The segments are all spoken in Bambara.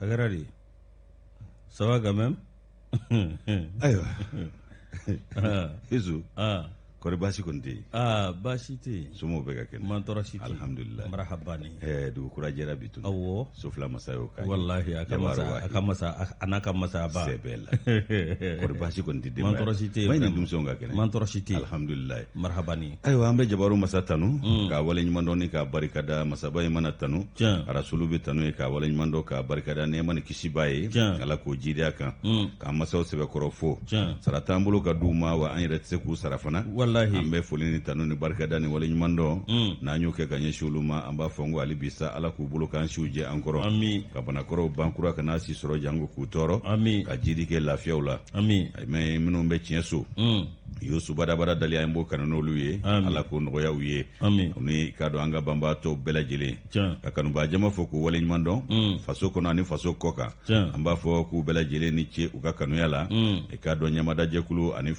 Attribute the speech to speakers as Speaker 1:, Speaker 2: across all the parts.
Speaker 1: Agarari. Ça va quand même?
Speaker 2: Ayiwa. Izu. Kɔri baasi kɔni tɛ yen.
Speaker 1: Baasi tɛ yen.
Speaker 2: Somɔgɔw bɛ ka kɛnɛ.
Speaker 1: Man tɔɔrɔ si tɛ yen.
Speaker 2: Alhamdulillah.
Speaker 1: Marhabani.
Speaker 2: Dugu kura jɛra bi tun.
Speaker 1: Awɔ.
Speaker 2: Sofila masa y'o k'a ye.
Speaker 1: Wallahi a ka masa a n'a ka masaba.
Speaker 2: C'est bɛɛ la. Kɔri baasi kɔni tɛ denbaya.
Speaker 1: Man tɔɔrɔ si tɛ yen.
Speaker 2: Maɲi ni denmisɛnw ka kɛnɛ.
Speaker 1: Man tɔɔrɔ si tɛ yen.
Speaker 2: Alhamdulillah.
Speaker 1: Marhabani.
Speaker 2: Ayiwa an bɛ jabaru masa tanu. K'a waleɲuman dɔn ni k'a barikada masaba in mana tanu.
Speaker 1: Tiɲɛ.
Speaker 2: Arasulu bɛ tanu ye k'a waleɲuman dɔn k'a barikada nɛɛma ni kisiba ye.
Speaker 1: Tiɲɛ.
Speaker 2: Ala k'o jiriya kan. K'an masaw sɛbɛkɔrɔ fo.
Speaker 1: Tiɲɛ.
Speaker 2: Sara t'an bolo ka d'u ma wa an yɛrɛ tɛ se k'u sara fana.
Speaker 1: Wallahi.
Speaker 2: An bɛ foli ni tanu ni barikada ni waleɲuman dɔn. N'an y'o kɛ ka ɲɛsin olu ma an b'a fɔ n ko hali bi sa Ala k'u bolo k'an siw jɛ an kɔrɔ.
Speaker 1: Ami.
Speaker 2: Ka banakɔrɔw bankura ka n'a si sɔrɔ jango k'u tɔɔrɔ.
Speaker 1: Ami.
Speaker 2: Ka jiri kɛ lafiyaw la.
Speaker 1: Ami.
Speaker 2: Mais minnu bɛ tiɲɛ so. Yusu badabada dali an b'o kanu n'olu ye. Ala k'o nɔgɔya u ye.
Speaker 1: Ami.
Speaker 2: Ni k'a dɔn an ka banbaatɔ bɛɛ lajɛlen.
Speaker 1: Tiɲɛ.
Speaker 2: Ka kanubaa jama fɔ k'u waleɲuman dɔn. Faso kɔnɔ ani faso kɔ kan.
Speaker 1: Tiɲɛ.
Speaker 2: An b'a fɔ k'u bɛɛ lajɛlen ni ce u ka kanuya la. I k'a dɔn ɲamada jɛkulu ani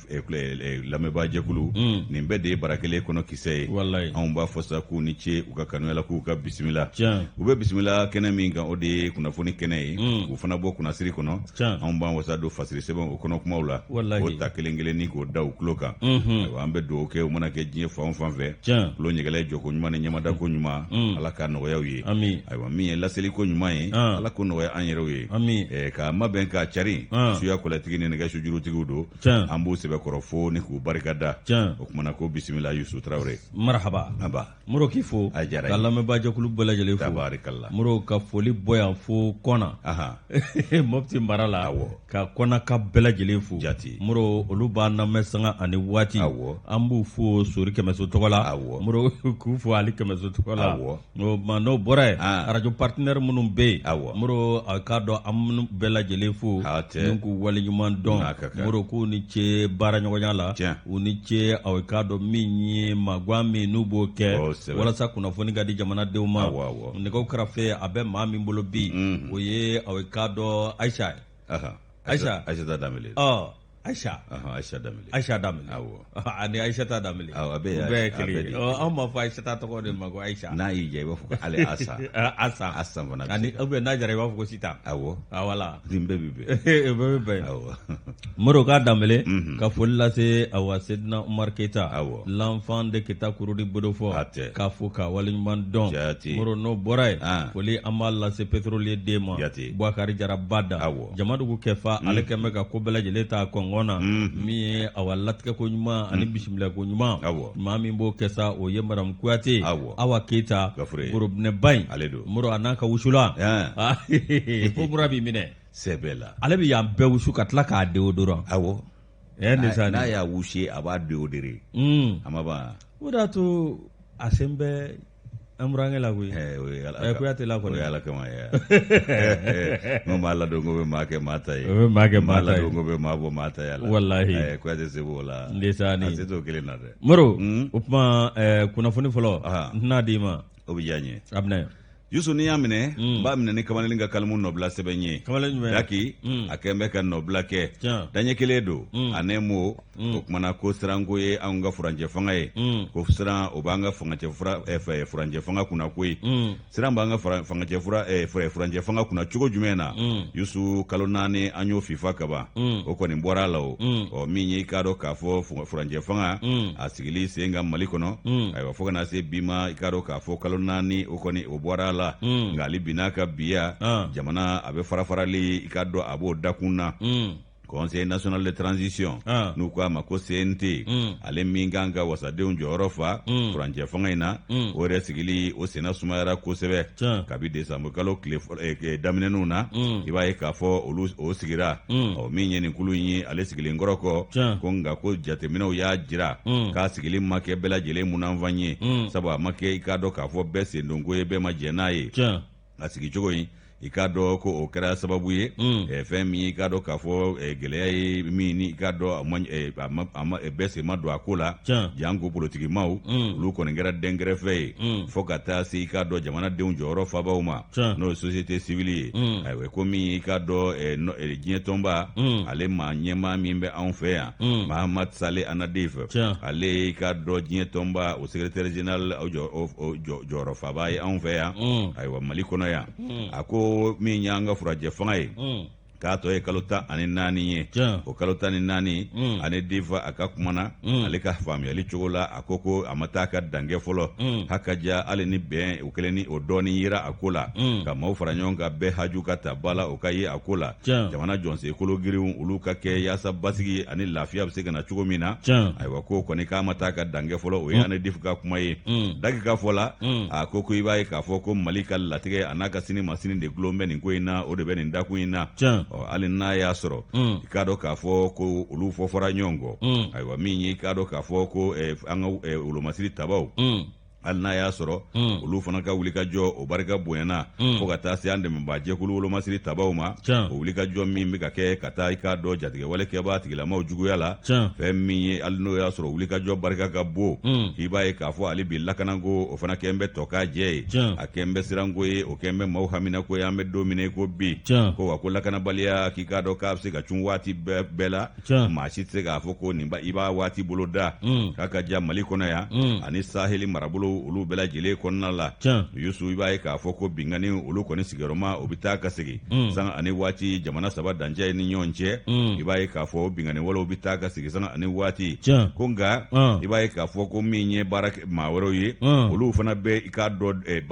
Speaker 2: lamɛnbaa jɛkulu. Nin bɛɛ de ye bara kelen kɔnɔ kisɛ ye.
Speaker 1: Wallahi.
Speaker 2: Anw b'a fɔ sa k'u ni ce u ka kanuya la k'u ka bisimila.
Speaker 1: Tiɲɛ.
Speaker 2: U bɛ bisimila kɛnɛ min kan o de ye kunnafoni kɛnɛ ye. U fana bɔ kunnasiri kɔnɔ.
Speaker 1: Tiɲɛ.
Speaker 2: Anw b'an wasa don fasiri sɛbɛn o kɔnɔ kumaw la.
Speaker 1: Wallahi.
Speaker 2: O ta kelen kelen ni k'o da u tulo kan. An bɛ dugawu kɛ u mana kɛ diɲɛ fan o fan fɛ.
Speaker 1: Tiɲɛ.
Speaker 2: Tulo ɲɛgɛlɛ jɔko ɲuman ni ɲamada ko ɲuman. Ala ka nɔgɔya u ye.
Speaker 1: Ami.
Speaker 2: Ayiwa min ye laseli ko ɲuman ye. Ala ko nɔgɔya an yɛrɛw ye.
Speaker 1: Ami.
Speaker 2: K'a mabɛn k'a cari. Suya kɔlɛtigi ni nɛgɛso jurutigiw don.
Speaker 1: Tiɲɛ.
Speaker 2: An b'u sɛbɛkɔrɔ fo ni k'u barikada.
Speaker 1: Tiɲɛ.
Speaker 2: O kumana ko bisimila Yusu Tarawele.
Speaker 1: Marhaba.
Speaker 2: Aba.
Speaker 1: Moro k'i fo.
Speaker 2: A diyara ye.
Speaker 1: Ka lamɛnbaa jɛkulu bɛɛ lajɛlen fo.
Speaker 2: Tabarikala.
Speaker 1: Moro ka foli bɔ yan fo Kɔna. Mopti mara la.
Speaker 2: Awɔ.
Speaker 1: Ka Kɔna ka bɛɛ lajɛlen fo.
Speaker 2: Jati.
Speaker 1: Moro olu b'an lamɛn sanga ani waati.
Speaker 2: Awɔ.
Speaker 1: An b'u fo Sori Kɛmɛso tɔgɔ la.
Speaker 2: Awɔ.
Speaker 1: Moro k'u fo Ali Kɛmɛso tɔgɔ la.
Speaker 2: Awɔ.
Speaker 1: N'o bɔra yen. Radio partenaire minnu bɛ yen.
Speaker 2: Awɔ.
Speaker 1: Moro a k'a dɔn an minnu bɛɛ lajɛlen fo. Ni k'u waleɲuman dɔn. Moro k'u ni ce baara ɲɔgɔnya la.
Speaker 2: Tiɲɛ.
Speaker 1: U ni ce aw k'a dɔn min ye magan min n'u b'o kɛ. Walasa kunnafoni ka di jamanadenw ma. Nɛgɛw kɛrɛfɛ a bɛ maa min bolo bi. O ye aw k'a dɔn Ayisa.
Speaker 2: Ayisata Danbele.
Speaker 1: Ayisa.
Speaker 2: Ayisa Danbele.
Speaker 1: Ayisa Danbele.
Speaker 2: Awɔ.
Speaker 1: Ani Ayisata Danbele.
Speaker 2: Awɔ a bɛ
Speaker 1: U bɛɛ ye kelen. Anw b'a fɔ Ayisata tɔgɔ de ma ko Ayisa.
Speaker 2: N'a y'i diya i b'a fɔ ko ale Asa. Asa fana.
Speaker 1: Ani n'a jara i b'a fɔ ko Sita.
Speaker 2: Awɔ.
Speaker 1: Voilà.
Speaker 2: Nin bɛɛ bi bɛn.
Speaker 1: Bɛɛ bɛ bɛn.
Speaker 2: Awɔ.
Speaker 1: Moro k'a Danbele. Ka foli lase awa Sedina Umar Keita.
Speaker 2: Awɔ.
Speaker 1: L'enfant de Keita Kurudi Bodofɔ.
Speaker 2: Hatɛ.
Speaker 1: K'a fo ka waleɲuman dɔn.
Speaker 2: Jati.
Speaker 1: Moro n'o bɔra yen. Foli an b'a lase pétrolier den ma.
Speaker 2: Jati.
Speaker 1: Bouakari Jara Bada.
Speaker 2: Awɔ.
Speaker 1: Jamadugu Kɛfa ale kɛn bɛ ka ko bɛɛ lajɛlen ta kɔngɔn na. Min ye awa latigɛ ko ɲuman ani bisimila ko ɲuman.
Speaker 2: Awɔ.
Speaker 1: Maa min b'o kɛ sa o ye Madame Kuyate.
Speaker 2: Awɔ.
Speaker 1: Awa Keita.
Speaker 2: Gafure.
Speaker 1: Gorobinɛba in.
Speaker 2: Ale don.
Speaker 1: Moro a n'a ka wusula. Ko mura b'i minɛ.
Speaker 2: Sɛbɛ la.
Speaker 1: Ale bɛ yan bɛɛ wusu ka tila k'a deodorant.
Speaker 2: Awɔ.
Speaker 1: N'a
Speaker 2: y'a wusu a b'a deodoré. A ma ban.
Speaker 1: O de y'a to a sen bɛ an burankɛ la koyi. Kuyate la kɔni.
Speaker 2: O ye Ala kama ye. N ko maa ladon ko bɛ maa kɛ maa ta ye.
Speaker 1: O bɛ maa kɛ maa ta ye.
Speaker 2: Maa ladon ko bɛ maa bɔ maa ta ya la.
Speaker 1: Walahi.
Speaker 2: Kuyate se b'o la.
Speaker 1: Ndesani.
Speaker 2: A se t'o kelen na dɛ.
Speaker 1: Moro o tuma kunnafoni fɔlɔ n tɛna d'i ma.
Speaker 2: O bɛ diya n ye.
Speaker 1: A bɛna ye.
Speaker 2: Yusu n'i y'a minɛ n b'a minɛ ni kamalenin ka kalimu nɔbila sɛbɛn ye.
Speaker 1: Kamalenin jumɛn?
Speaker 2: Daki a kɛn bɛ ka nɔbila kɛ. Daɲɛ kelen don a n'e mo o kumana ko siranko ye anw ka furancɛ fanga ye. Ko siran o b'an ka furancɛ fanga kunna koyi. Siran b'an ka furancɛ fanga kunna cogo jumɛn na. Yusu kalo 4 an y'o fifa ka ban. O kɔni bɔra a la o. Min ye i k'a dɔn k'a fɔ furancɛ fanga a sigili sen kan Mali kɔnɔ. Ayiwa fo ka na se bi ma i k'a dɔn k'a fɔ kalo 4 o kɔni o bɔra a la. Nka hali bi n'a ka biya jamana a bɛ farafarali i ka dɔn a b'o dakun na. Conseil national de transition n'u ko a ma ko CNT ale min kan ka wasadenw jɔyɔrɔ fa furancɛ fanga in na o yɛrɛ sigili o senna sumayara kosɛbɛ kabi décembre kalo tile daminɛninw na i b'a ye k'a fɔ olu o sigira min ye nin kulu in ye ale sigilen kɔrɔ kɔ ko nka ko jateminɛw y'a jira k'a sigili ma kɛ bɛɛ lajɛlen munanfan ye sabu a ma kɛ i k'a dɔn k'a fɔ bɛɛ sen don ko ye bɛɛ ma jɛ n'a ye a sigi cogo in i k'a dɔn ko o kɛra sababu ye fɛn min i k'a dɔn k'a fɔ gɛlɛya ye min ni i k'a dɔn bɛɛ sen ma don a ko la jan ko politikimaw olu kɔni kɛra dɛnkɛrɛfɛ ye fo ka taa se i k'a dɔn jamanadenw jɔyɔrɔ fabaw ma n'o ye société civile ye ayiwa ko min i k'a dɔn diɲɛ tɔnba ale maa ɲɛmaa min bɛ anw fɛ yan Mahamad Saleh Anadif ale i k'a dɔn diɲɛ tɔnba o secrétaire général jɔyɔrɔ faba ye anw fɛ yan ayiwa Mali kɔnɔ yan a ko min y'an ka furajɛ fanga ye k'a tɔ ye kalo 14 ye o kalo 14 ani difa a ka kumana ale ka faamuyali cogo la a ko a ma taa ka dange fɔlɔ hakaja hali ni bɛn o kelen ni o dɔɔni yira a ko la ka maaw fara ɲɔgɔn kan bɛɛ haju ka ta bala o ka ye a ko la jamana jɔnsen kolo girinw olu ka kɛ yaasa basigi ani lafiya bɛ se ka na cogo min na ayiwa ko kɔni k'a ma taa ka dange fɔlɔ o ye ani difa ka kuma ye dagi ka fɔ la a ko i b'a ye k'a fɔ ko Mali ka latigɛ a n'a ka sini ma sini de gulon bɛ nin ko in na o de bɛ nin dakun in na hali n'a y'a sɔrɔ i k'a dɔn k'a fɔ ko olu fɔra ɲɔgɔn kɔ ayiwa min ye i k'a dɔn k'a fɔ ko an ka wolomasiri tabaw hali n'a y'a sɔrɔ olu fana ka wulikajɔ o barika bonyana fo ka taa se an dɛmɛbaa jɛkulu wolomasiri tabaw ma o wulikajɔ min bɛ ka kɛ ka taa i k'a dɔn jatigɛwale kɛbaa tigilamaw juguya la fɛn min ye hali n'o y'a sɔrɔ wulikajɔ barika ka bon k'i b'a ye k'a fɔ hali bi lakanako o fana kɛn bɛ tɔ k'a jɛ ye a kɛn bɛ siranko ye o kɛn bɛ maaw haminako ye an bɛ don min ko bi ko wa ko lakanabaliya k'i k'a dɔn k'a bɛ se ka cun waati bɛɛ la maa si tɛ se k'a fɔ ko nin i b'a waati bolo da k'a ka diya Mali kɔnɔ yan ani saheli marabolo olu bɛɛ lajɛlen kɔnɔna la Yusu i b'a ye k'a fɔ ko bingani olu kɔni sigiyɔrɔma o bɛ taa ka segin san ani waati jamana saba dancɛ ni ɲɔgɔn cɛ i b'a ye k'a fɔ bingani walew bɛ taa ka segin san ani waati ko nka i b'a ye k'a fɔ ko min ye maa wɛrɛw ye olu fana bɛ i k'a dɔn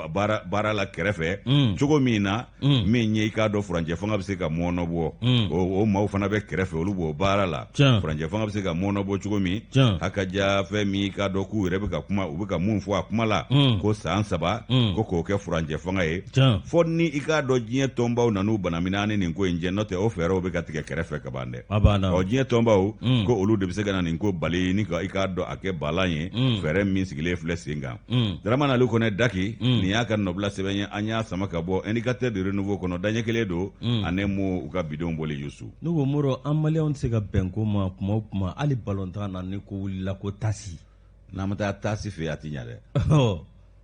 Speaker 2: baara la kɛrɛfɛ cogo min na min ye i k'a dɔn furancɛ fanga bɛ se ka mɔɔnɔbɔ o maaw fana bɛ kɛrɛfɛ olu b'o baara la furancɛ fanga bɛ se ka mɔɔnɔbɔ cogo min hakaja fɛn min i k'a dɔn k'u yɛrɛ bɛ ka kuma u bɛ ka mun fɔ a kuma la ko san 3 ko k'o kɛ furancɛ fanga ye fo ni i k'a dɔn diɲɛ tɔnbaw nan'u banamina ni nin ko in jɛ n'o tɛ o fɛɛrɛw bɛ ka tigɛ kɛrɛfɛ ka ban dɛ diɲɛ tɔnbaw ko olu de bɛ se ka na nin ko bali ni i k'a dɔn a kɛ balan ye fɛɛrɛ min sigilen filɛ sen kan Daramani Ali Kɔnɛ Daki nin y'a ka nɔbila sɛbɛn ye an y'a sama ka bɔ indicateur de renouveau kɔnɔ daɲɛ kelen don ani mu u ka bidon boli Yusu
Speaker 1: ne ko Moro an maliyɛnw tɛ se ka bɛn ko ma kuma o kuma hali balontan na ni ko wulila ko tasi
Speaker 2: n'an ma taa tasi fɛ a ti ɲa dɛ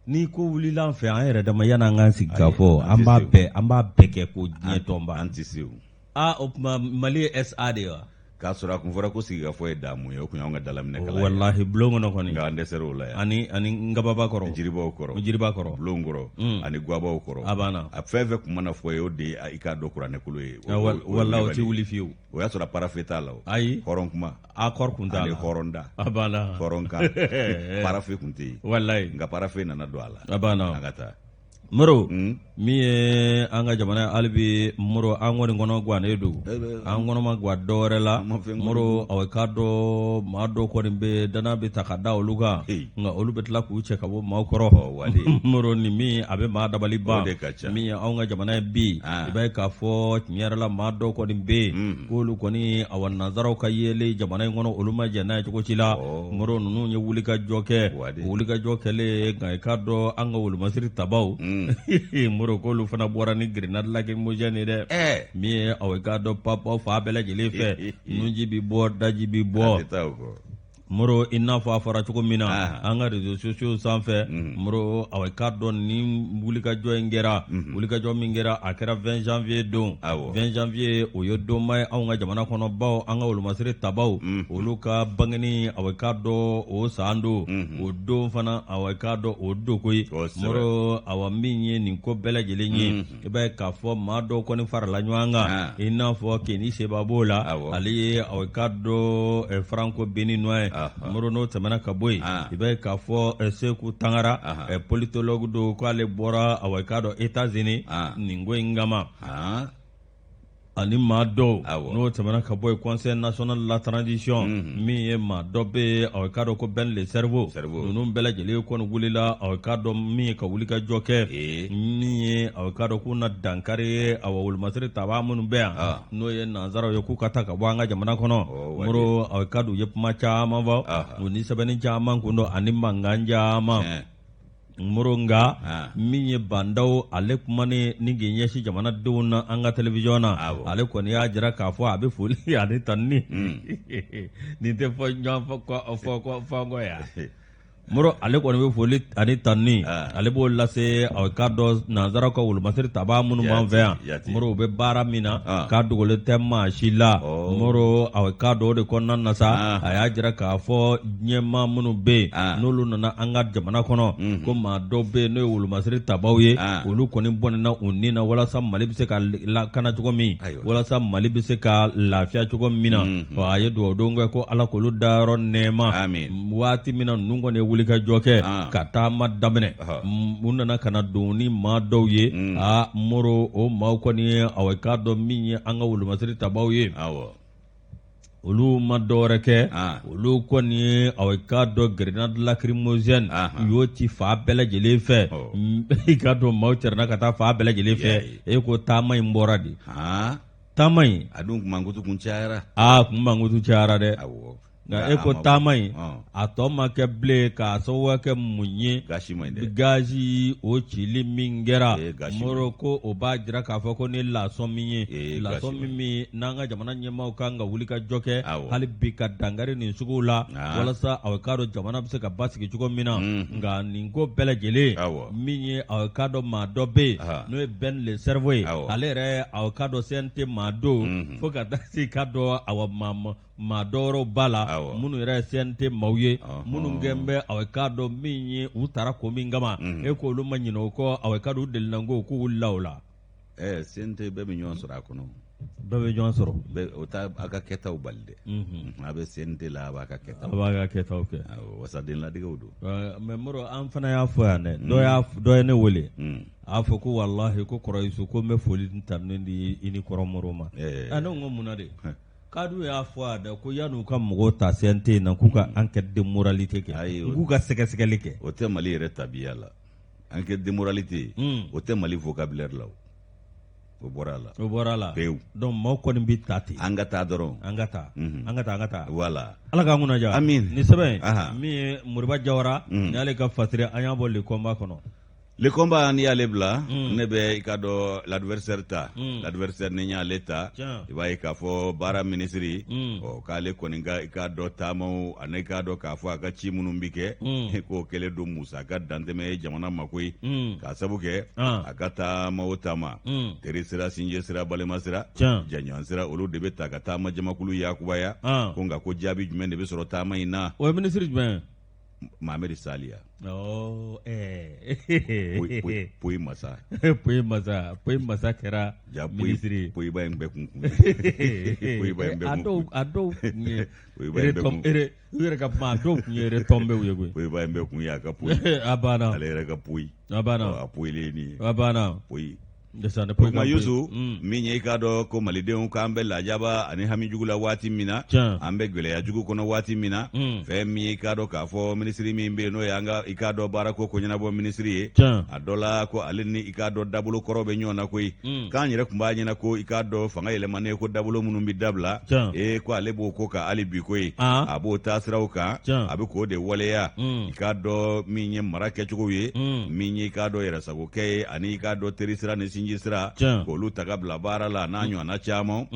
Speaker 1: ni ko wulila an fɛ an yɛrɛ dama yan'an k'an sigi k'a fɔ an b'a bɛɛ kɛ ko diɲɛ tɔnba
Speaker 2: an tɛ se o
Speaker 1: o tuma Mali ye SA de ye wa
Speaker 2: k'a sɔrɔ a kun fɔra ko sigikafɔ ye damu ye o kun y'anw ka dalaminɛ kala ye
Speaker 1: wallahi bulon kɔnɔ kɔni
Speaker 2: nka an dɛsɛr'o la yan
Speaker 1: ani ngababa kɔrɔ jiribaw kɔrɔ
Speaker 2: bulon kɔrɔ ani guwabaw kɔrɔ
Speaker 1: a banna
Speaker 2: a fɛn fɛn kun mana fɔ ye o de ye i k'a dɔn kuranɛkolo ye
Speaker 1: wallahi o tɛ wuli fiyewu
Speaker 2: o y'a sɔrɔ parafe t'a la o
Speaker 1: ayi
Speaker 2: hɔrɔn kuma
Speaker 1: kɔrɔ kun t'a la
Speaker 2: ani hɔrɔnda
Speaker 1: a banna
Speaker 2: hɔrɔnkan parafe kun tɛ yen
Speaker 1: wallahi
Speaker 2: nka parafe nana don a la
Speaker 1: a banna
Speaker 2: an ka taa
Speaker 1: Moro min ye an ka jamana hali bi Moro an kɔni kɔnɔ gannen don an kɔnɔ ma ga dɔ wɛrɛ la Moro aw k'a dɔn maa dɔw kɔni bɛ dana bɛ ta ka da olu kan nka olu bɛ tila k'u cɛ ka bɔ maaw kɔrɔ Moro nin min a bɛ maa dabali ban min ye anw ka jamana ye bi i b'a ye k'a fɔ tiɲɛ yɛrɛ la maa dɔw kɔni bɛ yen k'olu kɔni aw nanzaraw ka yeli jamana in kɔnɔ olu ma jɛn n'a ye cogo ci la Moro ninnu ye wulikajɔ kɛ wulikajɔ kɛlen nka i k'a dɔn an ka wolomasiri tabaw Moro k'olu fana bɔra ni grenade lacrymogène ye dɛ min ye aw k'a dɔn papaw fa bɛɛ lajɛlen fɛ nunji bi bɔ daji bi bɔ Moro i n'a fɔ a fɔra cogo min na an ka réseaux sociaux sanfɛ Moro aw k'a dɔn ni wulikajɔ in kɛra wulikajɔ min kɛra a kɛra 20 janvier don 20 janvier o ye donba ye anw ka jamana kɔnɔ baw an ka wolomasiri tabaw olu ka bangeni aw k'a dɔn o san don o don fana aw k'a dɔn o don koyi Moro aw min ye nin ko bɛɛ lajɛlen ye i b'a ye k'a fɔ maa dɔw kɔni farala ɲɔgɔn kan i n'a fɔ Keni Seba b'o la ale ye aw k'a dɔn Franco Béninois Moro n'o tɛmɛna ka bɔ yen i b'a ye k'a fɔ Seku Tangara politologue don k'ale bɔra aw k'a dɔn États-Unis nin ko in kama ani maa dɔw n'o tɛmɛna ka bɔ yen Conseil national de la transition min ye maa dɔ bɛ aw k'a dɔn ko Ben le Cerveau ninnu bɛɛ lajɛlen kɔni wulila aw k'a dɔn min ye ka wulikajɔ kɛ min ye aw k'a dɔn k'u na dankari aw wolomasiri tabaa minnu bɛ yan n'o ye nanzaraw ye k'u ka taa ka bɔ an ka jamana kɔnɔ Moro aw k'a dɔn u ye kuma caman fɔ u ni sɛbɛnni caman kun don ani mankan caman Moro nga min ye bandaw ale kumani ni k'i ɲɛsin jamanadenw na an ka télévision na ale kɔni y'a jira k'a fɔ a bɛ foli ale tanni nin tɛ fɔ ɲɔgɔn fɔ kɔ ya moro ale kɔni bɛ foli ani tanni ale b'o lase aw k'a dɔn nanzaraw ka wolomasiri taba minnu b'an fɛ yan moro u bɛ baara min na k'a dogolen tɛ maa si la moro aw k'a dɔn o de kɔnɔna na sa a y'a jira k'a fɔ ɲɛmaa minnu bɛ yen n'olu nana an ka jamana kɔnɔ ko maa dɔw bɛ yen n'o ye wolomasiri tabaw ye olu kɔni bɔnɛna u ni na walasa Mali bɛ se ka lakana cogo min walasa Mali bɛ se ka lafiya cogo min na a ye dugawu don kɛ ko Ala k'olu dayɔrɔ nɛɛma waati min na ninnu kɔni ye wuli ka jɔ kɛ ka taama daminɛ u nana ka na don ni maa dɔw ye moro o maaw kɔni ye aw k'a dɔn min ye an ka wolomasiri tabaw ye olu ma dɔwɛrɛ kɛ olu kɔni ye aw k'a dɔn grenade lacrymogène u y'o ci fa bɛɛ lajɛlen fɛ i k'a dɔn maaw cɛrɛna ka taa fa bɛɛ lajɛlen fɛ e ko taama in bɔra de taama in
Speaker 2: a dun mankutu kun cayara
Speaker 1: kun mankutu cayara dɛ nka e ko taama in a tɔ ma kɛ bilen k'a sababu kɛ mun ye gazi o cili min kɛra moro ko o b'a jira k'a fɔ ko ni lasɔn min ye lasɔn min n'an ka jamana ɲɛmaaw kan ka wuli ka jɔ kɛ hali bi ka dangari nin suguw la walasa aw k'a dɔn jamana bɛ se ka basigi cogo min na nka nin ko bɛɛ lajɛlen min ye aw k'a dɔn maa dɔ bɛ yen n'o ye Ben le Cerveau ye ale yɛrɛ aw k'a dɔn CNT maa don fo ka taa se k'a dɔn maa dɔwɛrɛw b'a la minnu yɛrɛ ye CNT maaw ye minnu gɛn bɛ aw k'a dɔn min ye u taara ko min kama e ko olu ma ɲinɛ o kɔ aw k'a dɔn u delila ko k'u wulila o la
Speaker 2: CNT bɛɛ bɛ ɲɔgɔn sɔrɔ a kɔnɔ
Speaker 1: bɛɛ bɛ ɲɔgɔn sɔrɔ
Speaker 2: o t'a a ka kɛtaw bali dɛ a bɛ CNT la a b'a ka kɛtaw
Speaker 1: kɛ
Speaker 2: wasaden ladigew don
Speaker 1: mais moro an fana y'a fɔ yan dɛ dɔ ye ne wele a fɔ ko walahi ko kɔrɔyisu ko n bɛ foli ta ni i ni kɔrɔ moro ma ne ko mun de Kadu y'a fɔ a da ko yan'u ka mɔgɔw ta CNT na k'u ka enquête de moralité kɛ k'u ka sɛgɛsɛgɛli kɛ
Speaker 2: o tɛ Mali yɛrɛ tabiya la enquête de moralité o tɛ Mali vocabulaire la o bɔra la pewu donc maaw kɔni bɛ ta ten an ka taa dɔrɔn an ka taa voilà
Speaker 1: Ala k'an kunnaja
Speaker 2: amin
Speaker 1: ni sɛbɛn min ye Moriba Jawara ni ale ka fasiri an y'a bɔ le combat kɔnɔ
Speaker 2: le combat n'i y'ale bila ne bɛ i ka dɔn l'adversaire ta l'adversaire ni y'ale ta i b'a ye k'a fɔ baara minisiri k'ale kɔni i k'a dɔn taamaw ani i k'a dɔn k'a fɔ a ka ci minnu bi kɛ k'o kɛlen don musaka dantɛmɛ jamana ma koyi k'a sabu kɛ a ka taama o taama teri sira sinje sira balima sira janɲɔgɔn sira olu de bɛ ta ka taama jamakulu yakubaya ko nka ko jaabi jumɛn de bɛ sɔrɔ taama in na
Speaker 1: o ye minisiri jumɛn
Speaker 2: Mamadi Saliya Poyi Masa
Speaker 1: Poyi Masa kɛra minisiri
Speaker 2: Poyiba in bɛɛ kun
Speaker 1: a dɔw kun ye u yɛrɛ ka kuma a dɔw kun ye retombew ye koyi
Speaker 2: Poyiba in bɛɛ kun ye a ka Poyi
Speaker 1: a banna
Speaker 2: ale yɛrɛ ka Poyi
Speaker 1: a banna
Speaker 2: a Poyilen ni
Speaker 1: a banna
Speaker 2: Poyi o kuma Yusu min ye i k'a dɔn ko malidenw k'an bɛ lajaba ani hami jugu la waati min na an bɛ gɛlɛya jugu kɔnɔ waati min na fɛn min ye i k'a dɔn k'a fɔ minisiri min bɛ yen n'o ye an ka i k'a dɔn baara ko ɲɛnabɔ minisiri ye a dɔ la ko ale ni i k'a dɔn dabolo kɔrɔ bɛ ɲɔgɔn na koyi k'an yɛrɛ tun b'a ɲɛna ko i k'a dɔn fanga yɛlɛmanen ko dabolo minnu bɛ dabila ko ale b'o ko ka hali bi ko ye a b'o taasiraw kan a bɛ k'o de waleya i k'a dɔn min ye mara kɛcogo ye min ye i k'a dɔn yɛrɛsagokɛ ye ani i k'a dɔn teri sira ni sinji sira k'olu ta ka bila baara la n'a ɲɔgɔnna caman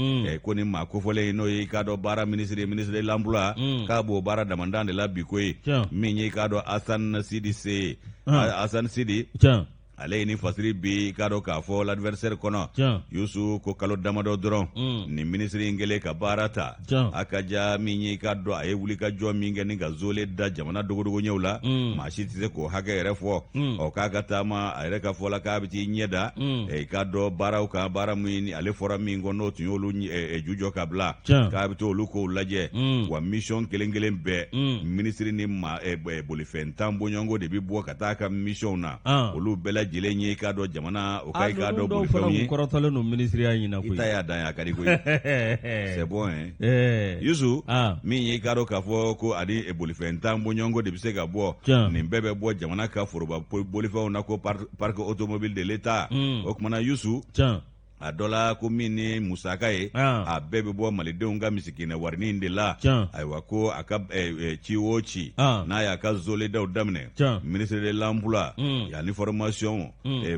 Speaker 2: ko ni maa kofɔlen n'o ye i k'a dɔn baara minisiri de l'emploi k'a b'o baara damandan de la bi ko ye min ye i k'a dɔn Hassan Sidi se Hassan Sidi ale ye ni fasiri bi k'a dɔn k'a fɔ l'adversaire kɔnɔ Yusu ko kalo damadɔ dɔrɔn ni minisiri in kɛlen ka baara ta a ka ja min ye i k'a dɔn a ye wuli ka jɔ min kɛ ni ka zole da jamana dogodogo ɲɛw la maa si tɛ se k'o hakɛ yɛrɛ fɔ k'a ka taama a yɛrɛ ka fɔ la k'a bɛ t'i ɲɛ da i k'a dɔn baaraw kan baara min ale fɔra min kɔ n'o tun y'olu ju jɔ ka bila k'a bɛ to olu k'o lajɛ wa mission kelen kelen bɛɛ minisiri ni bolifɛn tan bɔɲɔgɔnko de bɛ bɔ ka taa ka mission na olu bɛɛ lajɛlen ye i k'a dɔn jamana o ka i k'a dɔn bolifɛnw ye
Speaker 1: kɔrɔtalen don minisiriya ɲina koyi
Speaker 2: i ta y'a dan a ka di koyi c'est bon hein Yusu min ye i k'a dɔn k'a fɔ ko ani bolifɛn tan bɔɲɔgɔnko de bɛ se ka bɔ nin bɛɛ bɛ bɔ jamana ka foroba bolifɛnw na ko parc automobile de l'État o kumana Yusu a dɔ la ko min ni musaka ye a bɛɛ bɛ bɔ malidenw ka misikinɛ warinin de la ayiwa ko a ka ci o ci n'a y'a ka zoledaw daminɛ ministre de l'emploi yanni formation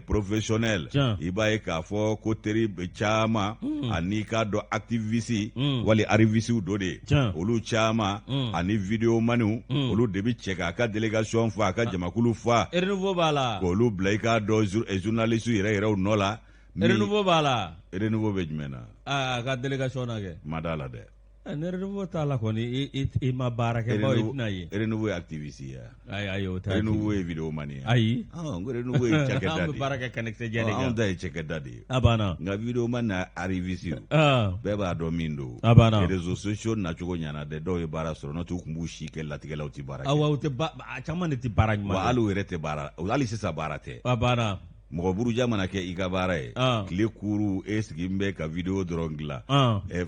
Speaker 2: professionnel i b'a ye k'a fɔ ko teri caman ani k'a dɔn activiste wali arriviste dɔ de olu caman ani video maniw olu de bi cɛ k'a ka délégation fa a ka jamakulu fa
Speaker 1: renouveau b'a la
Speaker 2: k'olu bila i k'a dɔn journaliste yɛrɛw nɔ la
Speaker 1: renouveau b'a la
Speaker 2: renouveau bɛ jumɛn na
Speaker 1: a ka délégation na kɛ
Speaker 2: ma d'a la dɛ
Speaker 1: ne renouveau t'a la kɔni i ma baara kɛ bawo i tɛna ye
Speaker 2: renouveau ye activiste ye
Speaker 1: ayi o tɛ
Speaker 2: renouveau ye video mani ye
Speaker 1: ayi
Speaker 2: n ko renouveau ye cakɛda de
Speaker 1: an bɛ baara kɛ connecté jɛ de kan
Speaker 2: anw ta ye cakɛda de ye
Speaker 1: a banna
Speaker 2: nka video mani na arriviste bɛɛ b'a dɔn min don
Speaker 1: a banna
Speaker 2: réseaux sociaux nacogo ɲana dɛ dɔw ye baara sɔrɔ n'o tɛ u tun b'u si kɛ latigɛlaw tɛ baara kɛ
Speaker 1: awa u tɛ a caman de tɛ baara ɲuman
Speaker 2: wa hali u yɛrɛ tɛ baara hali sisan baara tɛ
Speaker 1: a banna
Speaker 2: mɔgɔ buruja mana kɛ i ka baara ye tile kuru e sigi bɛ ka video dɔrɔn dilan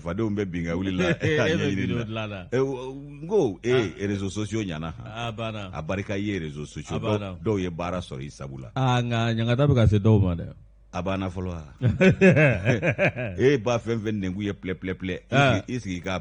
Speaker 2: fadenw bɛ bin ka wuli la n ko réseaux sociaux ɲana a barika ye réseaux sociaux dɔw ye baara sɔrɔ i sabu la
Speaker 1: nka ɲangata bɛ ka se dɔw ma dɛ
Speaker 2: a banna fɔlɔ wa ba fɛn fɛn nɛngu ye plɛ i sigi k'a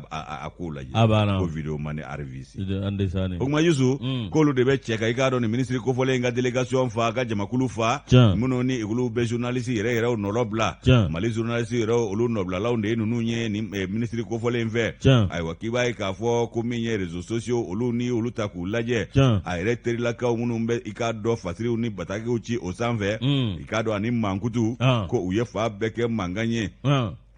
Speaker 2: ko lajɛ
Speaker 1: a banna
Speaker 2: ko video mani arriviste
Speaker 1: o
Speaker 2: kuma Yusu k'olu de bɛ cɛ ka i k'a dɔn ni ministre kofɔlen in ka délégation fa a ka jamakulu fa minnu ni olu bɛ journaliste yɛrɛw nɔlɔ bila Mali journaliste yɛrɛw olu nɔbilalaw de ye ninnu ye ni ministre kofɔlen in fɛ ayiwa k'i b'a ye k'a fɔ ko min ye réseaux sociaux olu ni olu ta k'u lajɛ a yɛrɛ terilakaw minnu bɛ i k'a dɔn fasiriw ni batakiw ci o sanfɛ i k'a dɔn ani mankutu ko u ye fa bɛɛ kɛ mankan ye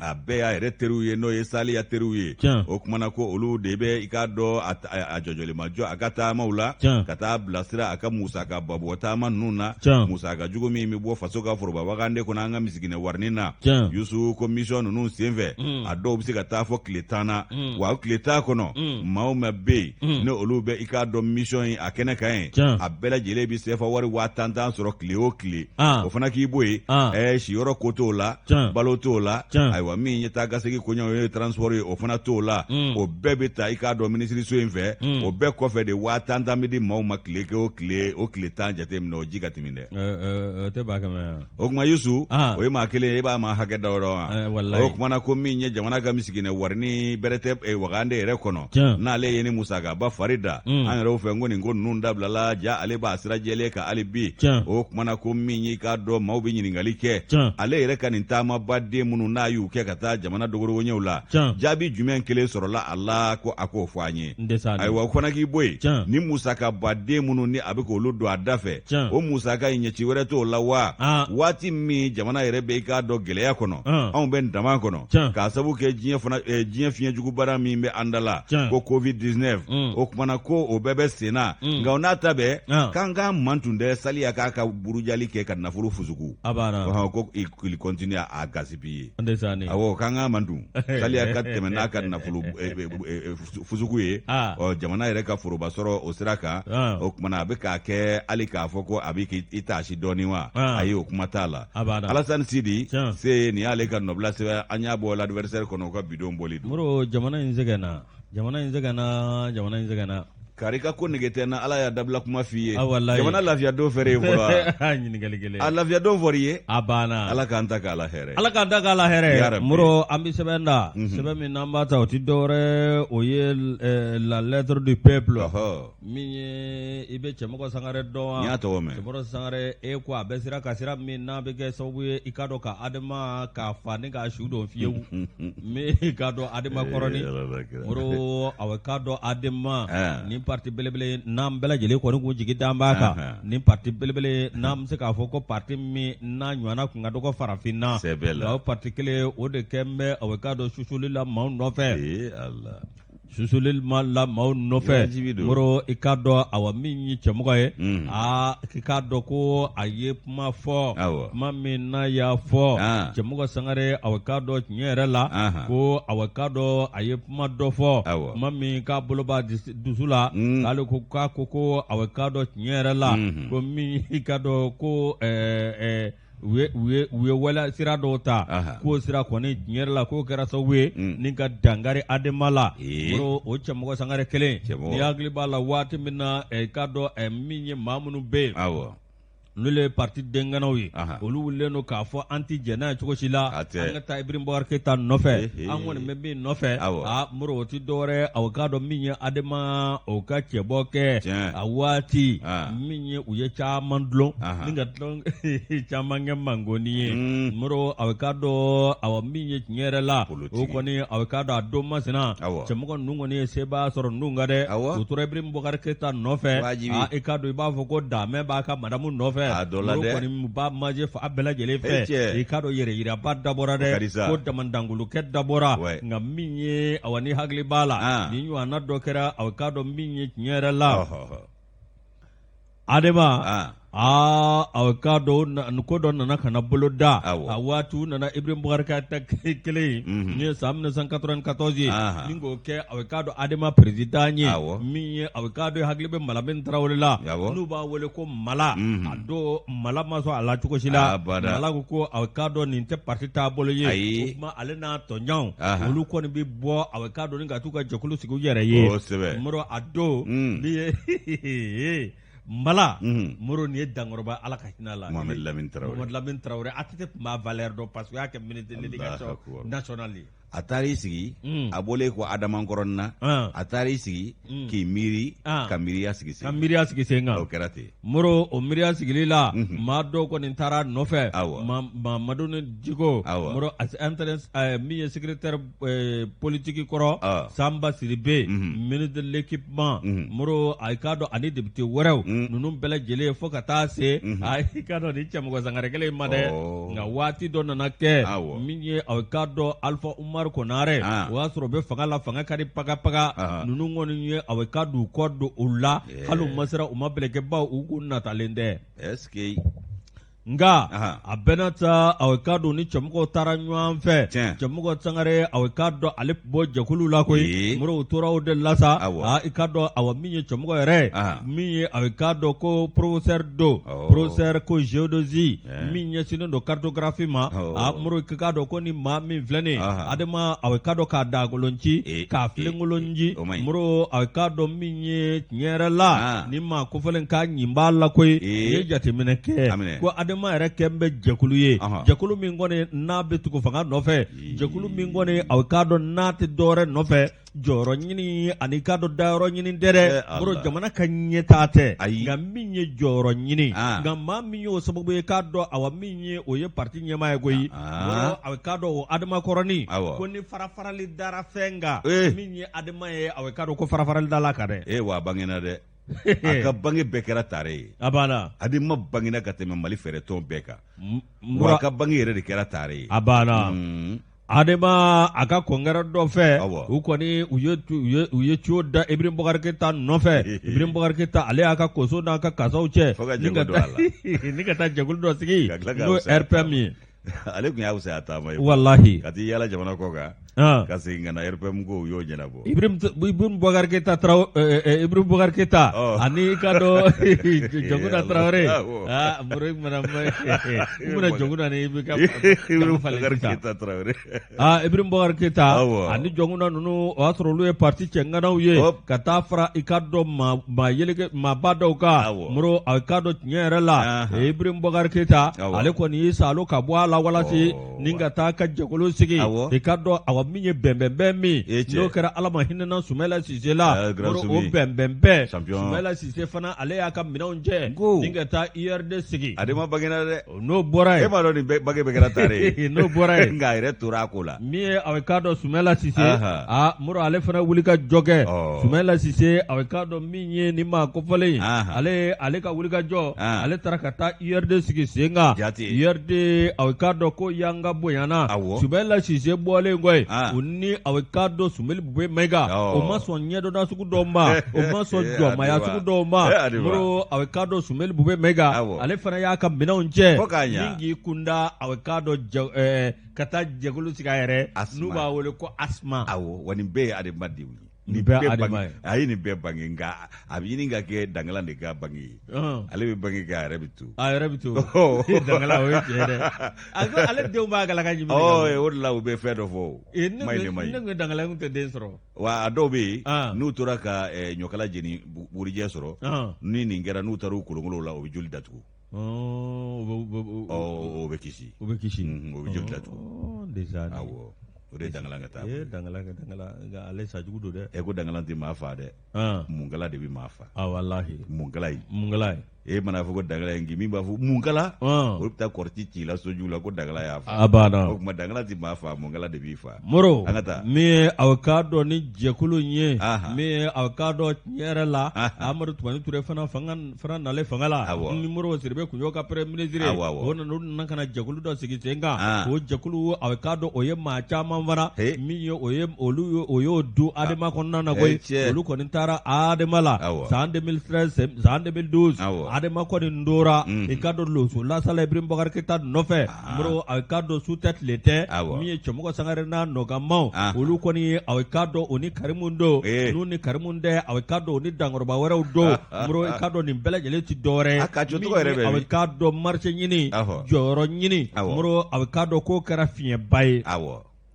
Speaker 2: a bɛɛ y'a yɛrɛ teriw ye n'o ye Saliya teriw ye o kumana ko olu de bɛ i k'a dɔn a jɔjɔlimajɔ a ka taamaw la ka taa bilasira a ka musaka babɔ taama ninnu na musaka jugu min bɛ bɔ faso ka forobabagande kɔnɔ an ka misikinɛ warinin na Yusu ko mission ninnu senfɛ a dɔw bɛ se ka taa fɔ tile 10 na wa o tile 10 kɔnɔ maa o maa bɛ yen ne olu bɛ i k'a dɔn mission in a kɛnɛ kan ye a bɛɛ lajɛlen bɛ CFA wari 50,000 sɔrɔ tile o tile o fana k'i bɔ yen siyɔrɔ ko t'o la balo t'o la ayiwa min ye taa gasegi koɲɛw ye transport ye o fana t'o la o bɛɛ bɛ ta i k'a dɔn minisiriso in fɛ o bɛɛ kɔfɛ de 50,000 bɛ di maaw ma tile kɛ o tile 10 jate minɛ o ji ka tɛmɛ dɛ
Speaker 1: o tɛ ba kɛmɛ
Speaker 2: o kuma Yusu o ye maa kelen ye i b'a maa hakɛ da yɔrɔ wa o kumana ko min ye jamana ka misikinɛ warini bɛrɛ tɛ wagande yɛrɛ kɔnɔ n'ale ye ni musakaba fari da an yɛrɛw fɛ ko nin ko ninnu dabilala ja ale b'a sira jɛlen ka hali bi o kumana ko min ye i k'a dɔn maaw bɛ ɲininkali kɛ ale yɛrɛ ka nin taamabaden minnu n'a y'u kɛ ka taa jamana dogorogoɲɛw la jaabi jumɛn kelen sɔrɔla a la ko a k'o fɔ an ye ayiwa o fana k'i bɔ yen ni musakabaden minnu ni a bɛ k'olu don a da fɛ o musaka in ɲɛci wɛrɛ t'o la wa waati min jamana yɛrɛ bɛ i k'a dɔn gɛlɛya kɔnɔ anw bɛ dama kɔnɔ k'a sabu kɛ diɲɛ fiɲɛjugubara min bɛ an da la ko covid-19 o kumana ko o bɛɛ bɛ sen na nka o n'a ta bɛɛ k'an k'an man tun tɛ Saliya k'a ka burujali kɛ ka nafolo fusuku ko il continue à gaspiller awɔ k'an k'an man dun Saliya ka tɛmɛ n'a ka nafolo fusuku ye jamana yɛrɛ ka foroba sɔrɔ o sira kan o kumana a bɛ k'a kɛ hali k'a fɔ ko a bɛ k'i taasi dɔɔnin wa ayi o kuma t'a la Alassane Sidi se nin y'ale ka nɔbila sɛbɛn an y'a bɔ l'adversaire kɔnɔ o ka bidon bɔli don
Speaker 1: Moro jamana in sɛgɛnna
Speaker 2: kari ka ko nege tɛ n na Ala y'a dabila kuma f'i ye jamana lafiya don fɛrɛ ye fɔlɔ
Speaker 1: ɲininkali kelen
Speaker 2: a lafiya don fɔr'i ye
Speaker 1: a banna
Speaker 2: Ala k'an ta k'a la hɛrɛ
Speaker 1: Moro an bɛ sɛbɛn da sɛbɛn min n'an b'a ta o tɛ dɔwɛrɛ o ye la lettre du peuple min ye i bɛ Cɛmɔgɔ Sangare dɔn
Speaker 2: n y'a tɔgɔ mɛn
Speaker 1: Cɛmɔgɔ Sangare ko a bɛ sira ka sira min n'a bɛ kɛ sababu ye i k'a dɔn ka adama k'a fa ni k'a su dɔn fiyewu min k'a dɔn adama kɔrɔni Moro a bɛ k'a dɔn adama ni parti belebele n'an bɛɛ lajɛlen kɔni k'u jigi d'an b'a kan ni parti belebele n'an bɛ se k'a fɔ ko parti min n'a ɲɔgɔnna kun ka dɔgɔ farafinna nka o parti kelen o de kɛn bɛ a bɛ k'a dɔn susuli la maaw nɔfɛ susuli la maaw nɔfɛ Moro i k'a dɔn awa min ye Cɛmɔgɔ ye i k'a dɔn ko a ye kuma fɔ kuma min n'a y'a fɔ Cɛmɔgɔ Sangare a bɛ k'a dɔn tiɲɛ yɛrɛ la ko a bɛ k'a dɔn a ye kuma dɔ fɔ kuma min k'a bolo b'a dusu la k'ale ko k'a ko a bɛ k'a dɔn tiɲɛ yɛrɛ la ko min i k'a dɔn ko u ye wala sira dɔw ta k'o sira kɔni tiɲɛ yɛrɛ la k'o kɛra sababu ye ni ka dangari adama la o Cɛmɔgɔ Sangare kelen ni hakili b'a la waati min na k'a dɔn min ye maa minnu bɛ yen n'olu ye parti denganaw ye olu wulilen don k'a fɔ an ti jɛn n'a ye cogo si la an ka taa Ibrahim Boubacar Keita nɔfɛ an kɔni bɛ min nɔfɛ Moro o ti dɔwɛrɛ aw k'a dɔn min ye Adama o ka cɛbɔ kɛ a waati min ye u ye caman dulon ni ka dulon caman kɛ mangoni ye Moro aw k'a dɔn aw min ye tiɲɛ yɛrɛ la o kɔni aw k'a dɔn a don masina cɛmɔgɔ ninnu kɔni ye sebaya sɔrɔ ninnu ka dɛ u tora Ibrahim Boubacar Keita nɔfɛ i k'a dɔn i b'a fɔ ko Damɛ b'a ka madamu nɔfɛ Moro kɔni b'a maje fa a bɛɛ lajɛlen fɛ i k'a dɔn yɛrɛ yiraba dabɔra dɛ ko damandangolokɛ dabɔra nka min ye awa ni hakili b'a la ni ɲɔgɔnna dɔ kɛra aw k'a dɔn min ye tiɲɛ yɛrɛ la Adama aw k'a dɔn ko dɔ nana ka na bolo da a waati u nana Ibrahim Boubacar Keita kelen ye ni san 1994 ye ni k'o kɛ aw k'a dɔn Adama président ye min ye aw k'a dɔn hakili bɛ Malamin Traoré la n'u b'a wele ko Mala a don Mala ma sɔn a la cogo si la Mala ko aw k'a dɔn nin tɛ parti taabolo ye o tuma ale n'a tɔɲɔgɔnw olu kɔni bɛ bɔ aw k'a dɔn ni ka t'u ka jɛkulu sigi u yɛrɛ ye Moro a don ni ye Mala Moro ni ye dankɔrɔba Ala ka hinɛ la Mohamed Lamine Traoré a tɛ tun b'a valeur dɔn parce que o y'a kɛ ministre de l'éducation nationale ye a taar'i sigi a bɔlen ko Adamankɔrɔ na a taar'i sigi k'i miiri ka miiriya sigi sen kan o kɛra ten Moro o miiriya sigili la maa dɔw kɔni taara nɔfɛ Mamadu ni Djiko Moro min ye secrétaire politique kɔrɔ Samba Siribe ministre de l'équipement Moro a k'a dɔn ani député wɛrɛw ninnu bɛɛ lajɛlen fo ka taa se a k'a dɔn ni cɛmɔgɔ sangare kelen ma dɛ nka waati dɔ nana kɛ min ye a k'a dɔn Alpha Umar Konare o y'a sɔrɔ u bɛ fanga la fanga ka di paga ninnu kɔni ye a k'a don u kɔ don u la hali u ma sera u ma bɛlɛkɛbaw u k'u natalen dɛ nka a bɛɛ n'a ta a k'a dɔn ni cɛmɔgɔw taara ɲɔgɔn fɛ cɛmɔgɔ Sangare a k'a dɔn ale bɔ jɛkulu la koyi Moro u tora o de la sa i k'a dɔn awa min ye cɛmɔgɔ yɛrɛ min ye a k'a dɔn ko professeur ko géodésie min ɲɛsinnen don cartographie ma Moro k'a dɔn ko ni maa min filɛ nin Adama a k'a dɔn k'a dagolonci k'a filenkolonci Moro a k'a dɔn min ye tiɲɛ yɛrɛ la ni maa kofɔlen k'a ɲin b'a la koyi i ye jateminɛ kɛ ko Adama yɛrɛ kɛn bɛ jɛkulu ye jɛkulu min kɔni n'a bɛ tugu fanga nɔfɛ jɛkulu min kɔni a k'a dɔn n'a tɛ dɔwɛrɛ nɔfɛ jɔyɔrɔ ɲini ani k'a dɔn dayɔrɔ ɲini tɛ dɛ Moro jamana ka ɲɛtaa tɛ nka min ye jɔyɔrɔ ɲini nka maa min ye o sababu ye k'a dɔn awa min ye o ye parti ɲɛmaa ye koyi Moro a k'a dɔn o Adama kɔrɔnin ko ni farafarali dara fɛn kan min ye Adama ye a k'a dɔn ko farafarali dala kan dɛ wa a bangena dɛ a ka bange bɛɛ kɛra tare ye a banna Adama bangena ka tɛmɛ Mali fɛrɛtɔn bɛɛ kan wa a ka bange yɛrɛ de kɛra tare ye a banna Adama a ka kɔnkɛrɛ dɔ fɛ u kɔni u ye ciwo da Ibrahim Boubacar Keita nɔfɛ Ibrahim Boubacar Keita ale y'a ka koso n'a ka kasaw cɛ ni ka taa jɛkulu dɔ sigi n'o RPM ye ale tun y'a fisaya taama ye walahi ka t'i yaala jamana kɔ kan ka segin ka na RPM ko u y'o ɲɛnabɔ Ibrahim Boubacar Keita Ibrahim Boubacar Keita ani ka dɔn Jɔnkuna Traoré Moro i mana Jɔnkuna ni Ibrahim Boubacar Keita Traoré Ibrahim Boubacar Keita ani Jɔnkuna ninnu o y'a sɔrɔ olu ye parti cɛŋanaw ye ka taa fara i ka dɔn maaba dɔw kan Moro a ka dɔn tiɲɛ yɛrɛ la Ibrahim Boubacar Keita ale kɔni y'i salo ka bɔ a la walasi ni ka taa ka jɛkulu sigi i ka dɔn awa min ye bɛnbɛnbɛn min n'o kɛra Ala ma hinɛna Sumala Sise la Moro o bɛnbɛnbɛn Sumala Sise fana ale y'a ka minɛnw cɛ ni ka taa IRD sigi Adama bangena dɛ n'o bɔra ye e m'a dɔn nin bange bɛ kɛra tare ye n'o bɔra ye nka a yɛrɛ tora a ko la min ye a k'a dɔn Sumala Sise Moro ale fana wuli ka jɔ kɛ Sumala Sise a k'a dɔn min ye ni maa kofɔlen ale ka wuli ka jɔ ale taara ka taa IRD sigi sen kan IRD a k'a dɔn ko yanga bonyana Sumala Sise bɔlen kɔ u ni a k'a dɔn Sumeli Bube Mayiga o ma sɔn ɲɛdɔnna sugu dɔw ma o ma sɔn jɔnmaya sugu dɔw ma Moro a k'a dɔn Sumeli Bube Mayiga ale fana y'a ka minɛnw cɛ min k'i kunda a k'a dɔn ka taa jɛkulu sigi a yɛrɛ n'u b'a wele ko Asma wa nin bɛɛ ye adamadenw ye nin bɛɛ Adama ye a ye nin bɛɛ bange nka a bɛ ɲini ka kɛ Dangala de ka bange ye ale bɛ bange kɛ a yɛrɛ bɛ to Dangala o ye tiɲɛ dɛ ale denw b'a kala ka ɲimi o de la u bɛ fɛn dɔ fɔ ne ko Dangala tun tɛ den sɔrɔ wa a dɔw bɛ yen n'u tora ka ɲɔkala jeni bugurijɛ sɔrɔ ni nin kɛra n'u taara u kolonkolon la u bɛ joli datugu
Speaker 2: o bɛ kisi
Speaker 1: o bɛ kisi
Speaker 2: o bɛ joli datugu
Speaker 1: déjà
Speaker 2: awɔ o de dangala ka taa
Speaker 1: dangala nka ale sajugu don dɛ
Speaker 2: ko dangala tɛ maa fa dɛ munkala de bɛ maa fa
Speaker 1: wallahi
Speaker 2: munkala ye mana fɔ ko dangala in min b'a fɔ munkala o bɛ taa kɔrɔti ci la soju la ko dangala y'a fa o tuma dangala tɛ maa fa munkala de b'i fa
Speaker 1: Moro
Speaker 2: an ka taa
Speaker 1: min ye aw k'a dɔn ni jɛkulu in ye min ye aw k'a dɔn tiɲɛ yɛrɛ la Amadu Tumani Ture fana nalen fanga la ni Moro Sidibe Kunjo ka premier ministre o nana ka na jɛkulu dɔ sigi sen kan o jɛkulu aw k'a dɔn o ye maa caman fana min ye o y'o du Adama kɔnɔna na koyi olu kɔni taara Adama la san 2013 san 2012 Adama kɔni ndora i ka dɔn Loso Lasala Ibrahim Boubacar Keita nɔfɛ Moro a ka dɔn su tɛ tile tɛ min ye Cɛmɔgɔ Sangare n'a nɔgɔmaw olu kɔni ye a ka dɔn o ni Karimu don n'u ni Karimu tɛ a ka dɔn o ni dankɔrɔba wɛrɛw don Moro i ka dɔn nin bɛɛ lajɛlen ti dɔwɛrɛ a ka dɔn marché ɲini jɔyɔrɔ ɲini Moro a ka dɔn k'o kɛra fiɲɛba ye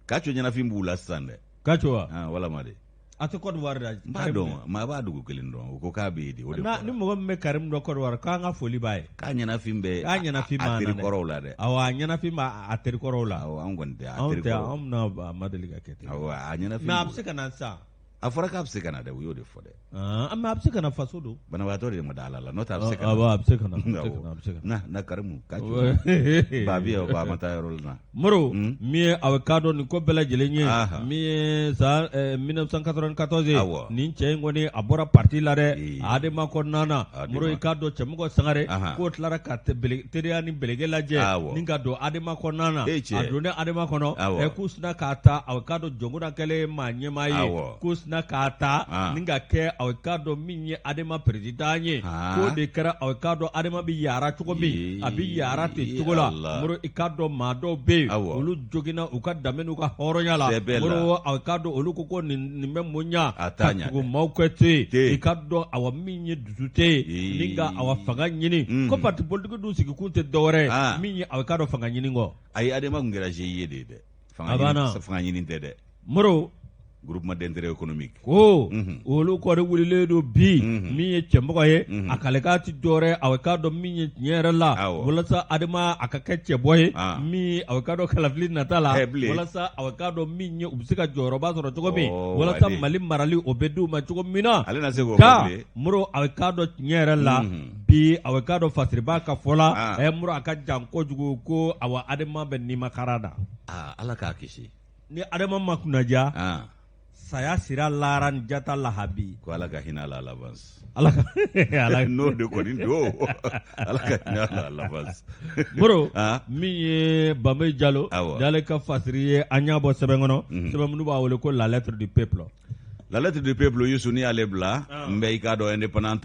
Speaker 2: Kacho ɲɛnafin b'u la sisan dɛ
Speaker 1: Kacho wa
Speaker 2: walama de
Speaker 1: a tɛ Côte d'Ivoire da
Speaker 2: b'a dɔn maa b'a dugu kelen dɔn o ko k'a bɛ yen de o de
Speaker 1: ni mɔgɔ min bɛ Karimu dɔn Côte d'Ivoire k'an ka foli b'a ye
Speaker 2: k'a ɲɛnafin bɛ a terikɔrɔw la dɛ
Speaker 1: awɔ a ɲɛnafin b'a a terikɔrɔw la
Speaker 2: an kɔni tɛ a
Speaker 1: terikɔrɔw anw na ma deli ka kɛ ten
Speaker 2: awɔ a ɲɛnafin
Speaker 1: mais a bɛ se ka na sisan
Speaker 2: a fɔra k'a bɛ se ka na dɛ u y'o de fɔ dɛ
Speaker 1: mais a bɛ se ka na faso don
Speaker 2: banabagatɔ de ma da ala la n'o tɛ a bɛ se ka na
Speaker 1: a bɛ se ka na
Speaker 2: na Karimu ba bi ba ma taa yɔrɔ la
Speaker 1: Moro min ye a bɛ ka dɔn nin ko bɛɛ lajɛlen ye min ye san 1994 nin cɛ in kɔni a bɔra parti la dɛ Adama kɔnɔna na Moro i ka dɔn Cɛmɔgɔ Sangare k'o tilara ka teriya ni Belege lajɛ ni ka don Adama kɔnɔna na a donnen Adama k'u sina k'a ta a ka dɔn Jɔnkuna kɛlen maa ɲɛmaa ye k'u sina k'a ta ni ka kɛ a ka dɔn min ye Adama président ye k'o de kɛra a ka dɔn Adama bɛ yaara cogo min a bɛ yaara ten cogo la Moro i ka dɔn maa dɔw bɛ yen olu joginna u ka danbe n'u ka hɔrɔnya la Moro a ka dɔn olu ko nin bɛ mun ɲa ka tugu maaw kɛ to yen i ka dɔn awa min ye dusu tɛ yen ni ka awa fanga ɲini ko parti politique dun sigi kun tɛ dɔwɛrɛ min ye a ka dɔn fanga ɲini kɔ
Speaker 2: ayi Adama tun kɛra GIE de ye dɛ fanga ɲini tɛ dɛ
Speaker 1: Moro
Speaker 2: groupement d'intérêt économique
Speaker 1: ko olu kɔni wulilen don bi min ye cɛmɔgɔ ye a kale k'a ti dɔwɛrɛ a ka dɔn min ye tiɲɛ yɛrɛ la walasa Adama a ka kɛ cɛbɔ ye min a ka dɔn kalafili nata la walasa a ka dɔn min ye u bɛ se ka jɔyɔrɔba sɔrɔ cogo min walasa Mali marali o bɛ d'u ma cogo min na Moro a ka dɔn tiɲɛ yɛrɛ la bi a ka dɔn Fasiriba ka fɔ la Moro a ka jan kojugu ko awa Adama bɛ nimakara da
Speaker 2: Ala k'a kisi
Speaker 1: ni Adama ma kunnaja saya sira laran jata lahabi
Speaker 2: ko Ala ka hinɛ la l'avance
Speaker 1: ala
Speaker 2: n'o de kɔni don Ala ka hinɛ la l'avance
Speaker 1: Moro min ye Bambe Jalo n'ale ka fasiri ye an y'a bɔ sɛbɛn kɔnɔ sɛbɛn minnu b'a wele ko la lettre du peuple
Speaker 2: la lettre du peuple Youssou ni y'ale bila n bɛ i k'a dɔn indépendant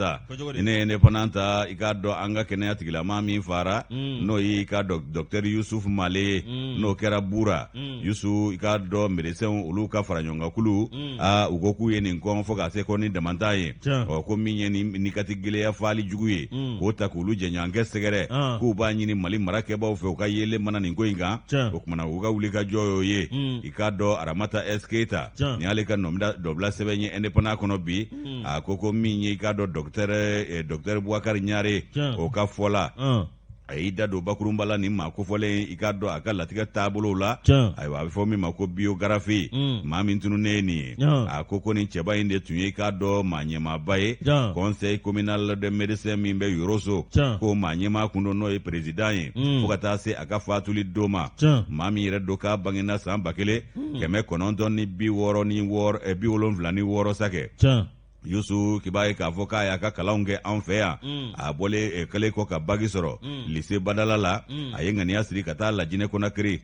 Speaker 2: ne ye indépendant i k'a dɔn an ka kɛnɛya tigilamaa min fara n'o ye i k'a dɔn docteur Youssouf Male ye n'o kɛra Bura Youssou i k'a dɔn médecins olu ka fara ɲɔgɔn kan kulu u ko k'u ye nin kɔn fo ka se ko ni damantan ye ko min ye ni kati gɛlɛya faali jugu ye k'o ta k'olu jɛɲɔgɔn kɛ sɛgɛrɛ k'u b'a ɲini Mali marakɛbaaw fɛ u ka yelen mana nin ko in kan o kumana u ka wuli ka jɔ y'o ye i k'a dɔn Aramata S Keita ni y'ale ka dɔbila sɛbɛn ye indépendant kɔnɔ bi a ko min ye i k'a dɔn docteur Boubacar Ɲare o ka fɔ la a y'i da don bakurunba la nin maa kofɔlen i k'a dɔn a ka latigɛ taabolow la ayiwa a bɛ fɔ min ma ko biographie maa min tununnen ye nin ye a ko nin cɛba in de tun ye i k'a dɔn maa ɲɛmaaba ye conseil communal de médecins min bɛ Yoroso ko maa ɲɛmaa kun don n'o ye président ye fo ka taa se a ka faatuli don ma maa min yɛrɛ don k'a bangena san 1976 sa kɛ Youssou k'i b'a ye k'a fɔ k'a y'a ka kalanw kɛ an fɛ yan a bɔlen kɛlen kɔ ka bagi sɔrɔ lycée Badala la a ye ŋaniya siri ka taa Laginɛ Conakry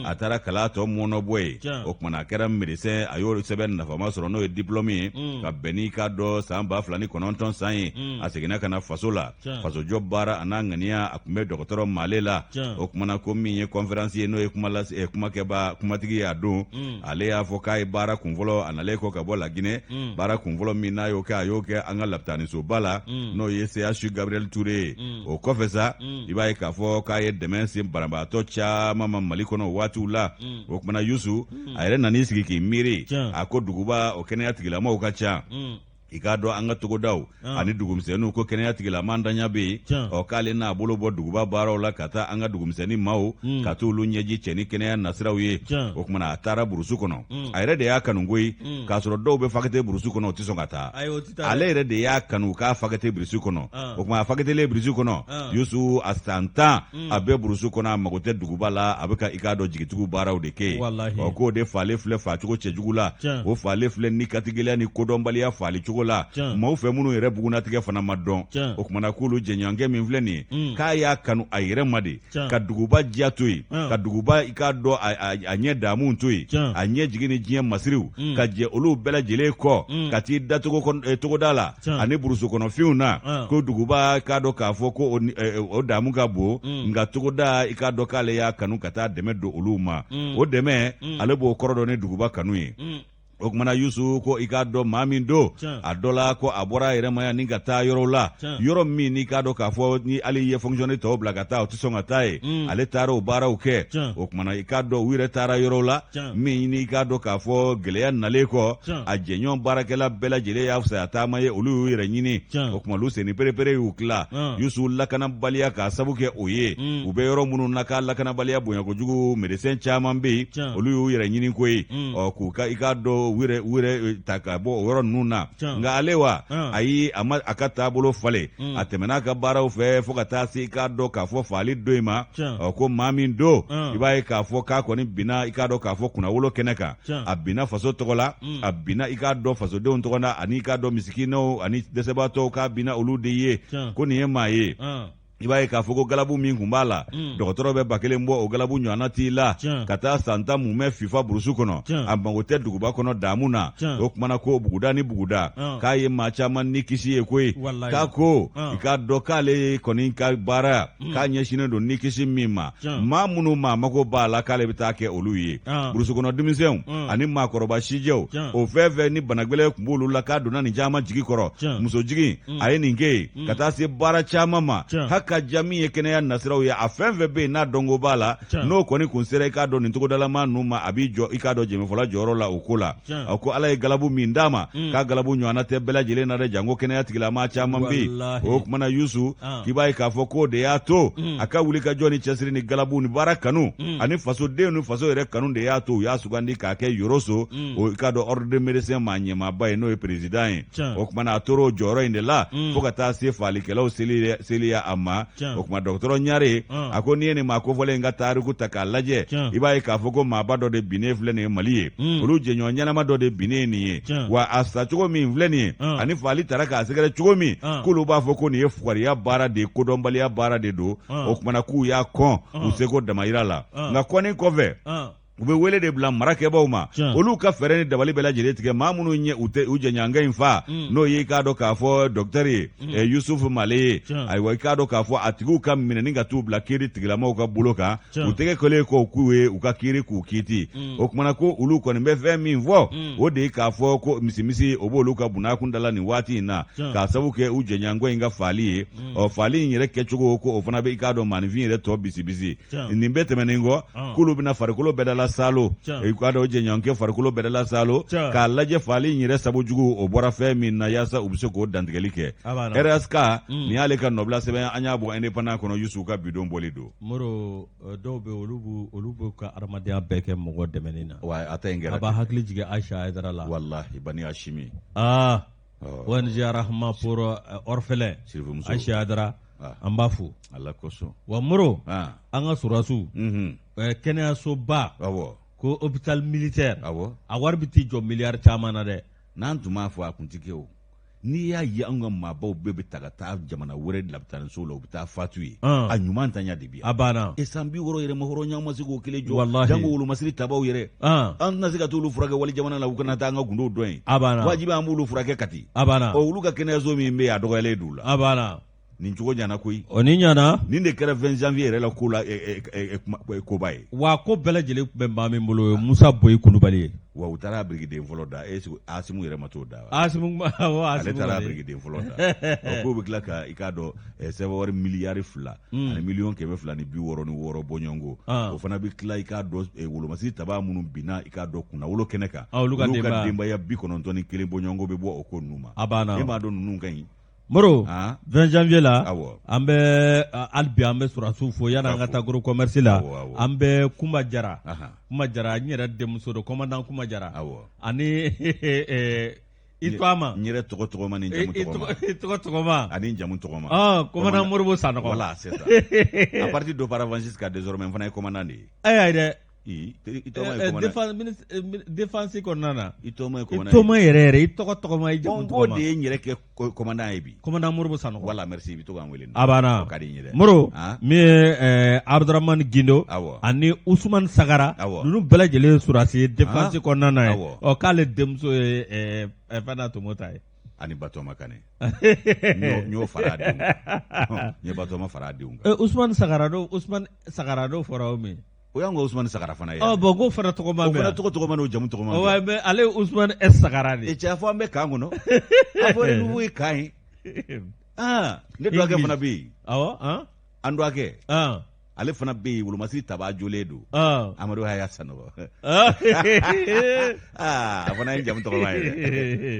Speaker 2: a taara kalan tɔ mɔnɔbɔ ye o kumana a kɛra médecin a y'o sɛbɛn nafama sɔrɔ n'o ye diplôme ye ka bɛn n'i k'a dɔn san 2009 san ye a seginna ka na faso la fasojɔ baara a n'a ŋaniya a tun bɛ dɔgɔtɔrɔ Male la o kumana ko min ye conférence ye n'o ye kumatigi ye a don ale y'a fɔ k'a ye baara kunfɔlɔ a nalen kɔ ka bɔ Laginɛ baara kunfɔlɔ min n'a y'o kɛ a y'o kɛ an ka lapitanisoba la n'o ye CHU Gabriel Touré ye o kɔfɛ sa i b'a ye k'a fɔ k'a ye dɛmɛ se banabaatɔ caman ma Mali kɔnɔ o waatiw la o kumana Youssou a yɛrɛ nan'i sigi k'i miiri a ko duguba o kɛnɛya tigilamɔgɔw ka ca i k'a dɔn an ka togodaw ani dugumisɛnninw ko kɛnɛya tigilaman danya bɛ yen k'ale n'a bolo bɔ duguba baaraw la ka taa an ka dugumisɛnnin maaw ka t'olu ɲɛji cɛ ni kɛnɛya nasiraw ye o kumana a taara burusu kɔnɔ a yɛrɛ de y'a kanu koyi k'a sɔrɔ dɔw bɛ fakete burusu kɔnɔ o tɛ sɔn ka taa ale yɛrɛ de y'a kanu k'a fakete burusu kɔnɔ o kuma a faketelen burusu kɔnɔ Yusu a san 10 a bɛ burusu kɔnɔ a mago tɛ duguba la a bɛ ka i k'a dɔn jigitigiw baaraw de kɛ k'o de fale filɛ facogo cɛjugu la o fale filɛ ni katigɛlɛya ni kodɔnbaliya fali cogo la maaw fɛ minnu yɛrɛ bugunatigɛ fana ma dɔn o kumana k'olu jɛɲɔgɔnkɛ min filɛ nin ye k'a y'a kanu a yɛrɛ ma de ka duguba diya to yen ka duguba i k'a dɔn a ɲɛ damuw to yen a ɲɛ jigin ni diɲɛ masiriw ka jɛ olu bɛɛ lajɛlen kɔ ka t'i da togoda la ani burusu kɔnɔfinw na ko duguba k'a dɔn k'a fɔ ko o damu ka bon nka togoda i k'a dɔn k'ale y'a kanu ka taa dɛmɛ don olu ma o dɛmɛ ale b'o kɔrɔ dɔn ni duguba kanu ye o kumana Yusu ko i k'a dɔn maa min don a dɔ la ko a bɔra a yɛrɛ ma yan ni ka taa yɔrɔ la yɔrɔ min n'i k'a dɔn k'a fɔ ni ale ye fonctionnaire tɔw bila ka taa o tɛ sɔn ka taa ye ale taara o baaraw kɛ o kumana i k'a dɔn u yɛrɛ taara yɔrɔ la min n'i k'a dɔn k'a fɔ gɛlɛya nalen kɔ a jɛɲɔgɔn baarakɛla bɛɛ lajɛlen y'a fisaya taama ye olu y'u yɛrɛ ɲini o kuma olu senni perepere y'u tila Yusu lakanabaliya k'a sabu kɛ o ye u bɛ yɔrɔ minnu na k'a lakanabaliya bonya kojugu médecin caman bɛ yen olu y'u yɛrɛ ɲini ko ye k'u ka i k'a dɔn u yɛrɛ ta ka bɔ o yɔrɔ ninnu na nka ale wa ayi a ma a ka taabolo falen a tɛmɛna ka baaraw fɛ fo ka taa se i k'a dɔn k'a fɔ faali don in ma ko maa min don i b'a ye k'a fɔ k'a kɔni binna i k'a dɔn k'a fɔ kunnawolo kɛnɛ kan a binna faso tɔgɔ la a binna i k'a dɔn fasodenw tɔgɔ la ani i k'a dɔn misikinɛw ani dɛsɛbaatɔw k'a binna olu de ye ko nin ye maa ye i b'a ye k'a fɔ ko galabu min kun b'a la dɔgɔtɔrɔ bɛ 1000 bɔ o galabu ɲɔgɔnna t'i la ka taa san 10 mun bɛ fifa burusu kɔnɔ a mago tɛ duguba kɔnɔ damu na o kumana ko buguda ni buguda k'a ye maa caman ni kisi ye koyi k'a ko i k'a dɔn k'ale kɔni ka baara k'a ɲɛsinnen don ni kisi min ma maa minnu maa mago b'a la k'ale bɛ taa kɛ olu ye burusu kɔnɔ denmisɛnw ani maakɔrɔba sijɛw o fɛn fɛn ni banagwɛlɛ tun b'olu la k'a donna nin caman jigi kɔrɔ muso jigin a ye nin kɛ yen ka taa se baara caman ma ka diya min ye kɛnɛya nasiraw ye a fɛn fɛn bɛ yen n'a dɔnko b'a la n'o kɔni kun sera i k'a dɔn nin togodalama ninnu ma a b'i jɔ i k'a dɔn jɛmɛfɔla jɔyɔrɔ la o ko la a ko ala ye galabu min d'a ma k'a galabu ɲɔgɔnna tɛ bɛɛ lajɛlen na dɛ janko kɛnɛya tigilama caman bɛ yen o kumana Yusu k'i b'a ye k'a fɔ k'o de y'a to a ka wuli ka jɔ ni cɛsiri ni galabu ni baara kanu ani fasoden ni faso yɛrɛ kanu de y'a to u y'a sugandi k'a kɛ Yoroso o i k'a dɔn ordre de médecin maa ɲɛmaaba ye n'o ye président ye o kumana a tor'o jɔyɔrɔ in de la fo ka taa se faalikɛlaw seliya a ma o kuma dɔgɔtɔrɔ Ɲare a ko n'i ye nin maa kofɔlen in ka taariku ta k'a lajɛ i b'a ye k'a fɔ ko maaba dɔ de binnen filɛ nin ye Mali ye olu jɛɲɔgɔn ɲɛnama dɔ de binnen nin ye wa a sacogo min filɛ nin ye ani faali taara k'a sɛgɛrɛ cogo min k'olu b'a fɔ ko nin ye fugariya baara de ye kodɔnbaliya baara de don o kumana k'u y'a kɔn u seko damayira la nka kɔni kɔfɛ u bɛ wele de bila marakɛbaw ma olu ka fɛɛrɛ ni dabali bɛɛ lajɛlen tigɛ maa minnu ɲɛ u jɛɲɔgɔnkɛ in fa n'o ye i k'a dɔn k'a fɔ docteur ye Yusufu Male ye ayiwa i k'a dɔn k'a fɔ a tigiw ka minɛni ka t'u bila kiiri tigilamaw ka bolo kan u tɛgɛ kɛlen kɔ k'u ye u ka kiiri k'u kiiti o kumana ko olu kɔni bɛ fɛn min fɔ o de ye k'a fɔ ko misimisi o b'olu ka bunakun dala nin waati in na k'a sabu kɛ u jɛɲɔgɔnkɔ in ka faali ye faali in yɛrɛ kɛcogo ko o fana bɛ i k'a dɔn maanifin yɛrɛ tɔ bisibisi nin bɛɛ tɛmɛnen kɔ k'olu bɛna farikolo bɛɛ dala salo i k'a dɔn jɛɲɔgɔnkɛ farikolo bɛɛ dala salo k'a lajɛ faali in yɛrɛ sabu jugu o bɔra fɛn min na yaasa u bɛ se k'o dantigɛli kɛ RSK nin y'ale ka nɔbila sɛbɛn an y'a bɔ indépendant kɔnɔ Yusu ka bidon bɔli don
Speaker 1: Moro dɔw bɛ olu b'u ka adamadenya bɛɛ kɛ mɔgɔ dɛmɛni na
Speaker 2: wa a ta in kɛra
Speaker 1: a b'a hakili jigin Aisha Haidara la
Speaker 2: wallahi Bani Hashimi
Speaker 1: ONG Rahma pour orphelin Aisha Haidara an b'a fo
Speaker 2: Ala kosɔn
Speaker 1: wa Moro an ka sɔrɔdasiw kɛnɛyasoba ko hôpital militaire a wari bɛ t'i jɔ miliyari caman na dɛ
Speaker 2: n'an tun m'a fɔ a kun tɛ kɛ o n'i y'a ye an ka maabaw bɛɛ bɛ ta ka taa jamana wɛrɛ de la so la u bɛ taa fatu ye a ɲuman tanya de bi
Speaker 1: a banna
Speaker 2: san 60 yɛrɛ ma hɔrɔnya ma se k'o kelen jɔ jango wolomasiri tabaw yɛrɛ an tɛna se ka t'olu furakɛ wali jamana la u kana taa an ka gundow dɔn ye
Speaker 1: a banna
Speaker 2: wajibi an b'olu furakɛ kati
Speaker 1: a banna
Speaker 2: olu ka kɛnɛyaso min bɛ yen a dɔgɔyalen d'u la
Speaker 1: a banna
Speaker 2: nin cogo ɲana koyi
Speaker 1: o ni ɲana
Speaker 2: nin de kɛra 20 janvier yɛrɛ la ko la koba ye
Speaker 1: wa ko bɛɛ lajɛlen tun bɛ maa min bolo Musa Boyi Kulubali ye
Speaker 2: wa u taara brigiden fɔlɔ da Asimu yɛrɛ ma t'o da
Speaker 1: Asimu
Speaker 2: ale taara brigiden fɔlɔ da ko bɛ tila ka i k'a dɔn sɛbɛn miliyari 2 ani miliyɔn 266 bɔɲɔngo o fana bɛ tila i k'a dɔn wolomasi taba minnu binna i k'a dɔn kunnawolo kɛnɛ kan olu ka denbaya 91 bɔɲɔngo bɛ bɔ o ko ninnu ma
Speaker 1: a banna
Speaker 2: e m'a dɔn ninnu ka ɲi
Speaker 1: Moro 20 janvier la an bɛ halibi an bɛ surasiw fo yan'an ka taa groupe commerce la an bɛ Kuma Jara n yɛrɛ denmuso don commandant Kuma Jara ani i tɔgɔma
Speaker 2: n yɛrɛ tɔgɔ tɔgɔma ni jamu tɔgɔma
Speaker 1: i tɔgɔ tɔgɔma
Speaker 2: ani jamu tɔgɔma
Speaker 1: commandant Moribo Sanɔgɔ
Speaker 2: voilà c'est ça à partir de paravent jusqu'à désormais n fana ye commandant de ye
Speaker 1: ayi dɛ défense kɔnɔna na i tɔgɔma yɛrɛ i tɔgɔ tɔgɔma i jamu tɔgɔma
Speaker 2: o de ye n yɛrɛ kɛ commandant ye bi
Speaker 1: commandant Moribo Sanɔgɔ
Speaker 2: voilà merci i bɛ to k'an wele
Speaker 1: a banna
Speaker 2: ka di n ye dɛ
Speaker 1: Moro min ye Abdurahmani Gindo ani Usumani Sagara ninnu bɛɛ lajɛlen ye surasi ye défense kɔnɔna na ye k'ale denmuso ye Fana Tomota ye
Speaker 2: ani Batoma Kane n y'o fara a denw n ye Batoma fara a denw kan
Speaker 1: Usumani Sagara do fɔra o min
Speaker 2: o y'an ka Usumani Sagara fana ye
Speaker 1: bon ko fana tɔgɔma
Speaker 2: o fana tɔgɔma n'o jamu tɔgɔma
Speaker 1: mais ale ye Usumani S Sagara de
Speaker 2: cɛ fɔ an bɛ kan kɔnɔ a fɔ n'u ye kan ye ne dɔgɔkɛ fana bɛ yen
Speaker 1: awɔ
Speaker 2: an dɔgɔkɛ ale fana bɛ yen wolomasi taba jolen don Amadu Haya Sanɔgɔ a fana ye jamu tɔgɔma ye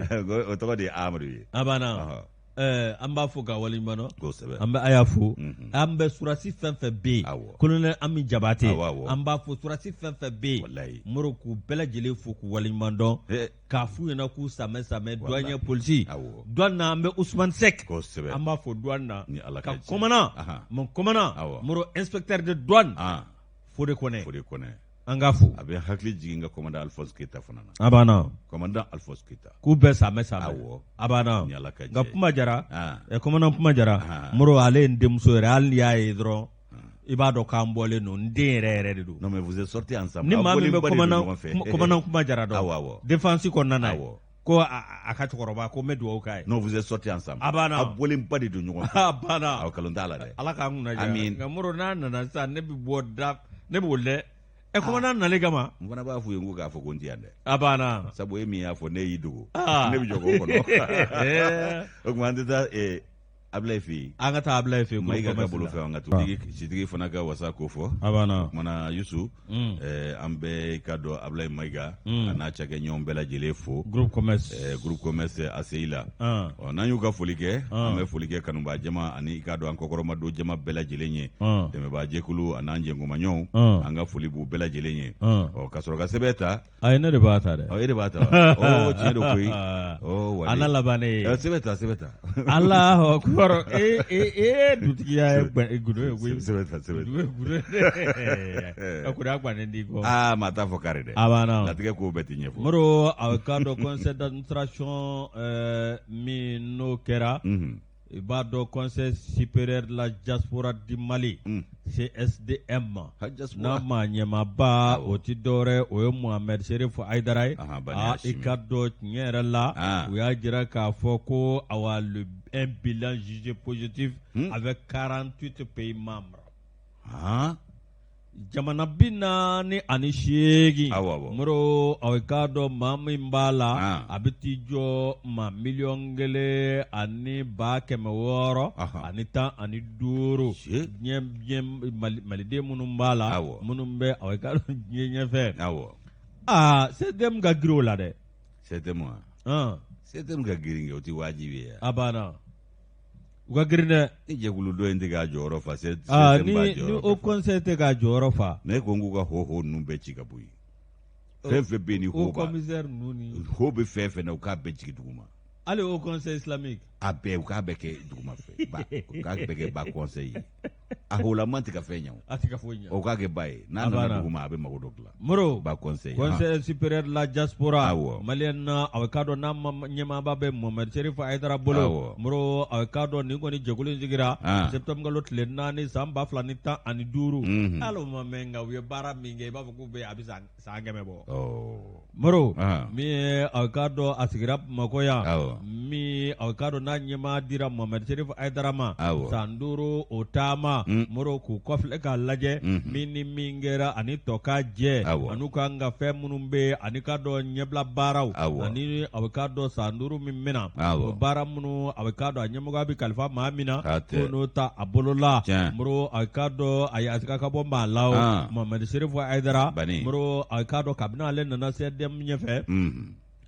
Speaker 2: dɛ o tɔgɔ de ye Amadu ye
Speaker 1: a banna an b'a fɔ ka waleɲuman dɔn
Speaker 2: kosɛbɛ
Speaker 1: an bɛ Aya fo an bɛ surasi fɛn fɛn bɛ yen colonel Ami Jabate an b'a fɔ surasi fɛn fɛn bɛ yen Moro k'u bɛɛ lajɛlen fo k'u waleɲuman dɔn k'a f'u ɲɛna k'u samɛ douane ye polisi douane na an bɛ Usumani Sek
Speaker 2: kosɛbɛ
Speaker 1: an b'a fɔ douane na ka commandant mon commandant Moro inspecteur de douane Fode Kone an k'a fɔ
Speaker 2: a bɛ hakili jigin ka commandant Alphonse Keita fana na
Speaker 1: a banna
Speaker 2: commandant Alphonse Keita
Speaker 1: k'u bɛɛ samɛ a banna nka Kuma Jara commandant Kuma Jara Moro ale ye n denmuso yɛrɛ hali n'i y'a ye dɔrɔn i b'a dɔn k'an bɔlen don n den yɛrɛ de don
Speaker 2: non mais vous êtes sortis ensemble
Speaker 1: ni maa min bɛ commandant Kuma Jara dɔn défense kɔnɔna na ko a ka cɛkɔrɔba ko n bɛ dugawu k'a ye
Speaker 2: non vous êtes sortis ensemble
Speaker 1: a banna
Speaker 2: a bɔlenba de don ɲɔgɔn fɛ
Speaker 1: a banna
Speaker 2: aw kalon t'a la dɛ
Speaker 1: ala k'an kunna diya nka Moro n'a nana sisan ne bɛ bɔ ne b'o lɛ commandant nalen kama
Speaker 2: n fana b'a fɔ yen ko k'a fɔ ko n ti yan dɛ
Speaker 1: a banna
Speaker 2: sabu e min y'a fɔ ne y'i dogo ne bɛ jɔ k'o kɔnɔ o tuma an tɛ taa Ablaye fɛ yen an
Speaker 1: ka taa Ablaye fɛ yen
Speaker 2: ma i ka bolo fɛ an ka to sitigi fana ka wasa ko fɔ
Speaker 1: a banna
Speaker 2: o kumana Yusu an bɛɛ ka dɔn Ablaye Mayiga a n'a cakɛɲɔgɔn bɛɛ lajɛlen fo
Speaker 1: groupe commerce
Speaker 2: ACI la n'an y'u ka foli kɛ an bɛ foli kɛ kanubaa jama ani i ka dɔn an kɔkɔrɔmadon jama bɛɛ lajɛlen ye dɛmɛbaa jɛkulu a n'an jɛngɔmaɲɔgɔnw an ka foli b'u bɛɛ lajɛlen ye ka sɔrɔ ka sɛbɛn ta
Speaker 1: ayi ne de b'a ta dɛ
Speaker 2: e de b'a ta tiɲɛ don koyi
Speaker 1: a na laban ne ye
Speaker 2: sɛbɛn ta
Speaker 1: Alahu akbar dutigiya ye gudo ye koyi
Speaker 2: sɛbɛn
Speaker 1: a ko da gwanen di ko
Speaker 2: maa t'a fɔ kari dɛ
Speaker 1: a banna
Speaker 2: latigɛ ko bɛɛ ti ɲɛfɔ
Speaker 1: Moro a ka dɔn conseil d'administration min n'o kɛra i b'a dɔn conseil supérieur de la diaspora du Mali CSDM n'a ma ɲɛmaaba o ti dɔwɛrɛ o ye Mohamed Sherif Aidara ye i ka dɔn tiɲɛ yɛrɛ la u y'a jira k'a fɔ ko un bilan jugé positif avec 48 pays membres jamana 48 Moro aw k'a dɔn maa min b'a la a bɛ t'i jɔ maa 1,600,000 ani 600,000 ani 15 diɲɛ maliden minnu b'a la minnu bɛ aw k'a dɔn diɲɛ ɲɛfɛ CSDM ka girin o la dɛ
Speaker 2: CSDM ka girin kɛ o tɛ wajibi ye
Speaker 1: a banna u ka girin dɛ
Speaker 2: ni jɛkulu dɔ in tɛ k'a jɔyɔrɔ fa
Speaker 1: ni o conseil tɛ k'a jɔyɔrɔ fa
Speaker 2: ne ko n k'u ka ho ninnu bɛɛ ci ka bɔ yen fɛn fɛn bɛ yen ni ho b'a ho bɛ fɛn fɛn na u k'a bɛɛ jigin duguma
Speaker 1: hali o conseil islamique
Speaker 2: a bɛɛ u k'a bɛɛ kɛ duguma fɛ u k'a bɛɛ kɛ ba conseil ye a hulaman ti ka fɛn ɲa
Speaker 1: a ti ka foyi ɲa
Speaker 2: o k'a kɛ ba ye n'a nana dugu ma a bɛ mago dɔ dilan
Speaker 1: moro
Speaker 2: ba conseil
Speaker 1: conseil supérieur de la diaspora
Speaker 2: Awɔ.
Speaker 1: malien na a ka dɔn n'a ɲɛmaaba bɛ Mohamed Sherif Haidara bolo
Speaker 2: Awɔ.
Speaker 1: moro a ka dɔn nin kɔni jɛkulu in sigira septembre kalo tile 4 san 2015 hali o ma mɛn nka u ye baara min kɛ i b'a fɔ k'u bɛ a bɛ san 100 bɔ moro min ye a ka dɔn a sigira Bamakɔ yan min a ka dɔn n'a ɲɛmaa dira Mohamed Sherif Haidara ma san 5 o taama moro k'u kɔfilɛ k'a lajɛ min ni min kɛra ani tɔ ka jɛ ani ka n ka fɛn minnu bɛ ani ka dɔn ɲɛbila baaraw ani a bɛ ka dɔn san 5 min bɛna o baara minnu a bɛ ka dɔn a ɲɛmɔgɔ bɛ kalifa maa min na ko n'o ta a bolo la moro a ka dɔn a ye a ka bɔ maa la o Mohamed Sherif Haidara moro a ka dɔn kabini ale nana CDM ɲɛfɛ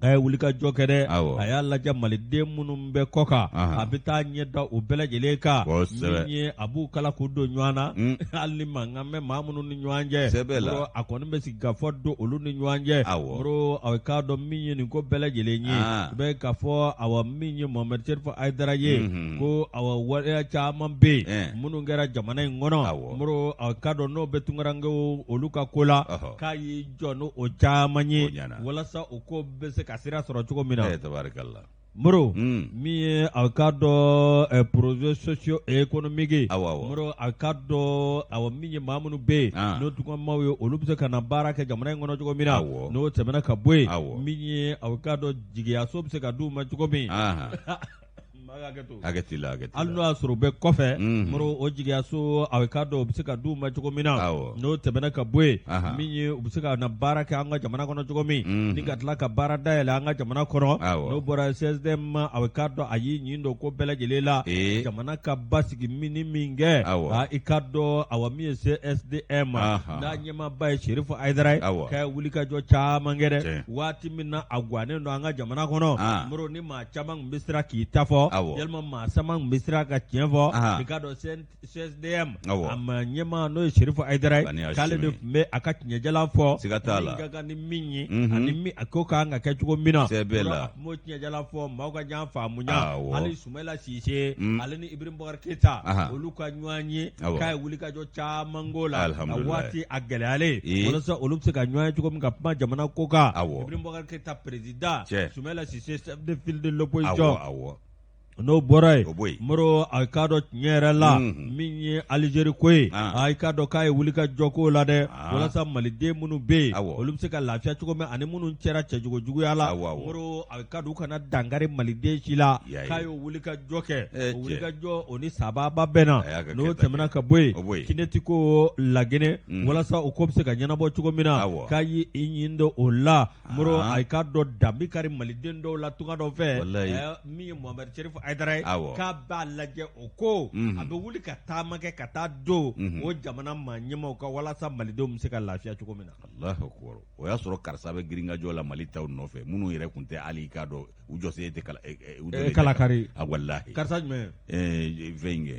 Speaker 1: a ye wuli ka jɔ kɛ dɛ a y'a lajɛ maliden minnu bɛ kɔ kan a bɛ taa ɲɛ da o bɛɛ lajɛlen kan min ye a b'u kala k'u don ɲɔgɔn na hali ni mankan bɛ maa minnu ni ɲɔgɔn cɛ a kɔni bɛ sigi ka fɔ don olu ni ɲɔgɔn cɛ moro a k'a dɔn min ye nin ko bɛɛ lajɛlen ye u bɛ ka fɔ awa min ye Mohamed Sherif Haidara ye ko awa waleya caman bɛ yen minnu kɛra jamana in kɔnɔ moro a k'a dɔn n'o bɛ tunkarankew olu ka ko la k'a y'i jɔ n'o caman ye walasa o ko bɛ se ka sira sɔrɔ cogo min na moro min ye a ka dɔn projet socio économique moro a ka dɔn awa min ye maa minnu bɛ yen n'o tugamaw ye olu bɛ se ka na baara kɛ jamana in kɔnɔ cogo min na n'o tɛmɛna ka bɔ yen min ye a ka dɔn jigiyaso bɛ se ka d'u ma cogo min
Speaker 2: hakɛti la
Speaker 1: hali n'o y'a sɔrɔ u bɛ kɔfɛ moro o jigiyaso a ka dɔn u bɛ se ka d'u ma cogo min na n'o tɛmɛna ka bɔ yen min ye u bɛ se ka na baara kɛ an ka jamana kɔnɔ cogo min ni ka tila ka baara dayɛlɛ an ka jamana kɔnɔ n'o bɔra CSDM a ka dɔn a y'i ɲin don ko bɛɛ lajɛlen la jamana ka basigi min ni min kɛ i ka dɔn awa min ye CSDM n'a ɲɛmaaba ye Sherif Haidara k'a wuli ka jɔ caman kɛ dɛ waati min na a guwanen don an ka jamana kɔnɔ moro ni maa caman tun bɛ siran k'i ta fɔ yalima maa caman tun bɛ siran ka tiɲɛ fɔ i ka dɔn CSDM a ma ɲɛmaa n'o ye Sherif Haidara k'ale de tun bɛ a ka tiɲɛjalan fɔ min ka kan ni min ye ani min a ko kan ka kɛ cogo min na a tun b'o tiɲɛjalan fɔ maaw ka ɲɔgɔn faamuya hali Sumaila Sise ale ni Ibrahim Boubacar Keita olu ka ɲɔgɔn ye k'a ye wuli ka jɔ caman k'o la a waati a gɛlɛyalen walasa olu bɛ se ka ɲɔgɔn ye cogo min ka kuma jamana ko kan Ibrahim Boubacar Keita président Sumaila Sise chef de file de l'opposition n'o bɔra yen moro a ka dɔn tiɲɛ yɛrɛ la min ye Algérie ko ye a ka dɔn k'a ye wuli ka jɔ k'o la dɛ walasa maliden minnu bɛ yen olu bɛ se ka lafiya cogo min ani minnu cɛra cɛjugujuguya la moro a ka dɔn u kana dankari maliden si la k'a ye wuli ka jɔ kɛ o wuli ka jɔ o ni sababa bɛnna n'o tɛmɛna ka bɔ yen kinɛti ko Laginɛ walasa o ko bɛ se ka ɲɛnabɔ cogo min na k'a ye i ɲin don o la moro a ka dɔn danbi kari maliden dɔw la tunga dɔ fɛ min ye Mohamed Sherif Haidara k'a b'a lajɛ o ko a bɛ wuli ka taama kɛ ka taa don o jamana maa ɲɛmaw ka walasa malidenw bɛ se ka lafiya cogo min na.
Speaker 2: Allahu akbar o y'a sɔrɔ karisa bɛ giringajɔ la Mali taw nɔfɛ minnu yɛrɛ tun tɛ hali k'a dɔn u jɔsen tɛ
Speaker 1: kalakari
Speaker 2: walahi
Speaker 1: karisa jumɛn
Speaker 2: fɛn kɛ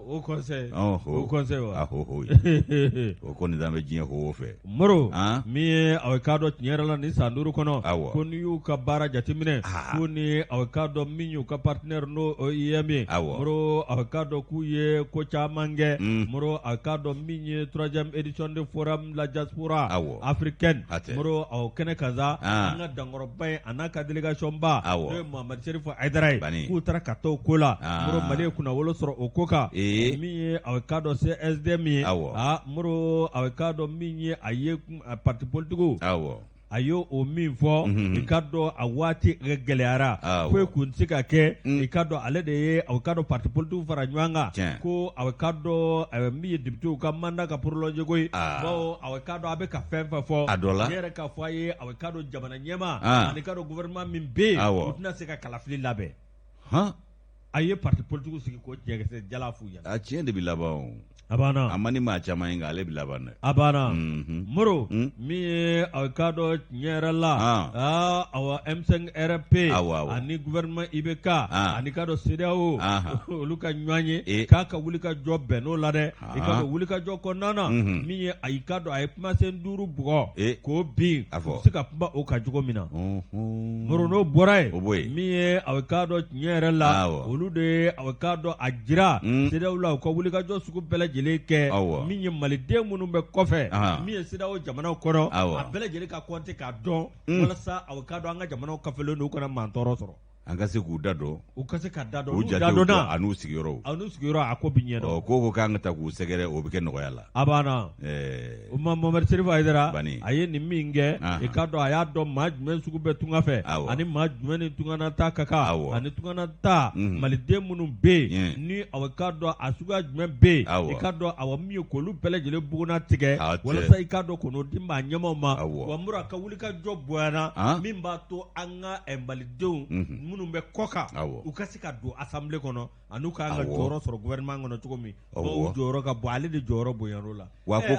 Speaker 1: o conseil o conseil wa
Speaker 2: o kɔni dan bɛ diɲɛ ko o fɛ
Speaker 1: moro min ye a k'a dɔn tiɲɛ yɛrɛ la ni san 5 kɔnɔ ko n'i y'u ka baara jateminɛ ko ni a k'a dɔn min y'u ka partenaire n'o IEM ye moro a k'a dɔn k'u ye ko caman kɛ moro a k'a dɔn min ye 3e édition de forum de la diaspora africaine moro a kɛnɛ kan sa an ka dankɔrɔba ye a n'a ka délégation ba n'o ye Mohamed Sherif Haidara ye k'u taara ka t'o ko la moro Mali ye kunnawolo sɔrɔ o ko kan min ye a k'a dɔn CSDM ye moro a k'a dɔn min ye a ye parti politiques a y'o o min fɔ i ka dɔn a waati gɛlɛyara foyi kun tɛ se ka kɛ i ka dɔn ale de ye a ka dɔn parti politiques fara ɲɔgɔn kan ko a ka dɔn min ye député ka mandat ka prolonger ko ye bawo a ka dɔn a bɛ ka fɛn fɛn fɔ ne yɛrɛ k'a fɔ a ye a ka dɔn jamana ɲɛmaa ani ka dɔn gouvernement min bɛ yen u tɛna se ka kalafili labɛn a ye parti politiques sigi ko cɛkisɛ jala f'u ɲɛna
Speaker 2: a tiɲɛ de bɛ laban
Speaker 1: a banna
Speaker 2: a man ni maa caman ye nka ale bɛ laban dɛ
Speaker 1: a banna moro min ye a ka dɔn tiɲɛ yɛrɛ la awa M5 RP ani gouvernement IBK ani ka dɔn CEDEAO olu ka ɲɔgɔn ye k'a ka wuli ka jɔ bɛn n'o la dɛ i ka dɔn wuli ka jɔ kɔnɔna na min ye a ka dɔn a ye kumasen 5 bugɔ k'o bin u bɛ se ka kuma o kan cogo min na moro n'o bɔra yen min ye a ka dɔn tiɲɛ yɛrɛ la olu de a ka dɔn a jira CEDEAO la u ka wuli ka jɔ sugu bɛɛ lajɛlen kɛ min ye maliden minnu bɛ kɔfɛ min ye CEDEAO jamanaw kɔnɔ a bɛɛ lajɛlen ka compter k'a dɔn walasa a k'a dɔn an ka jamanaw kafelen don u kana mantɔɔrɔ sɔrɔ.
Speaker 2: An ka se k'u da dɔn,
Speaker 1: u ka se ka da dɔn,
Speaker 2: u jatew dɔn a n'u sigiyɔrɔw,
Speaker 1: a ko bɛ ɲɛ dɔn.
Speaker 2: ko k'an ka taa k'u sɛgɛrɛ o bɛ kɛ nɔgɔya la.
Speaker 1: A banna. Mamadu Serifu Hayidara a ye nin min kɛ i k'a dɔn a y'a dɔn maa jumɛn sugu bɛ tunga fɛ ani maa jumɛn ni tungana ta ka kan ani tungana ta maliden minnu bɛ yen ni a k'a dɔn a suguya jumɛn bɛ yen i k'a dɔn a min ye k'olu bɛɛ lajɛlen buguna tigɛ walasa i k'a dɔn k'o di maa ɲɛmaw ma wa mura ka wuli ka jɔ bonyana min b'a to an ka malidenw minnu bɛ kɔkan u ka se ka don assemblée kɔnɔ ani ka an ka jɔyɔrɔ sɔrɔ gouvernement kɔnɔ cogo min u jɔyɔrɔ ka bon ale de jɔyɔrɔ bonyana o la. Wa ko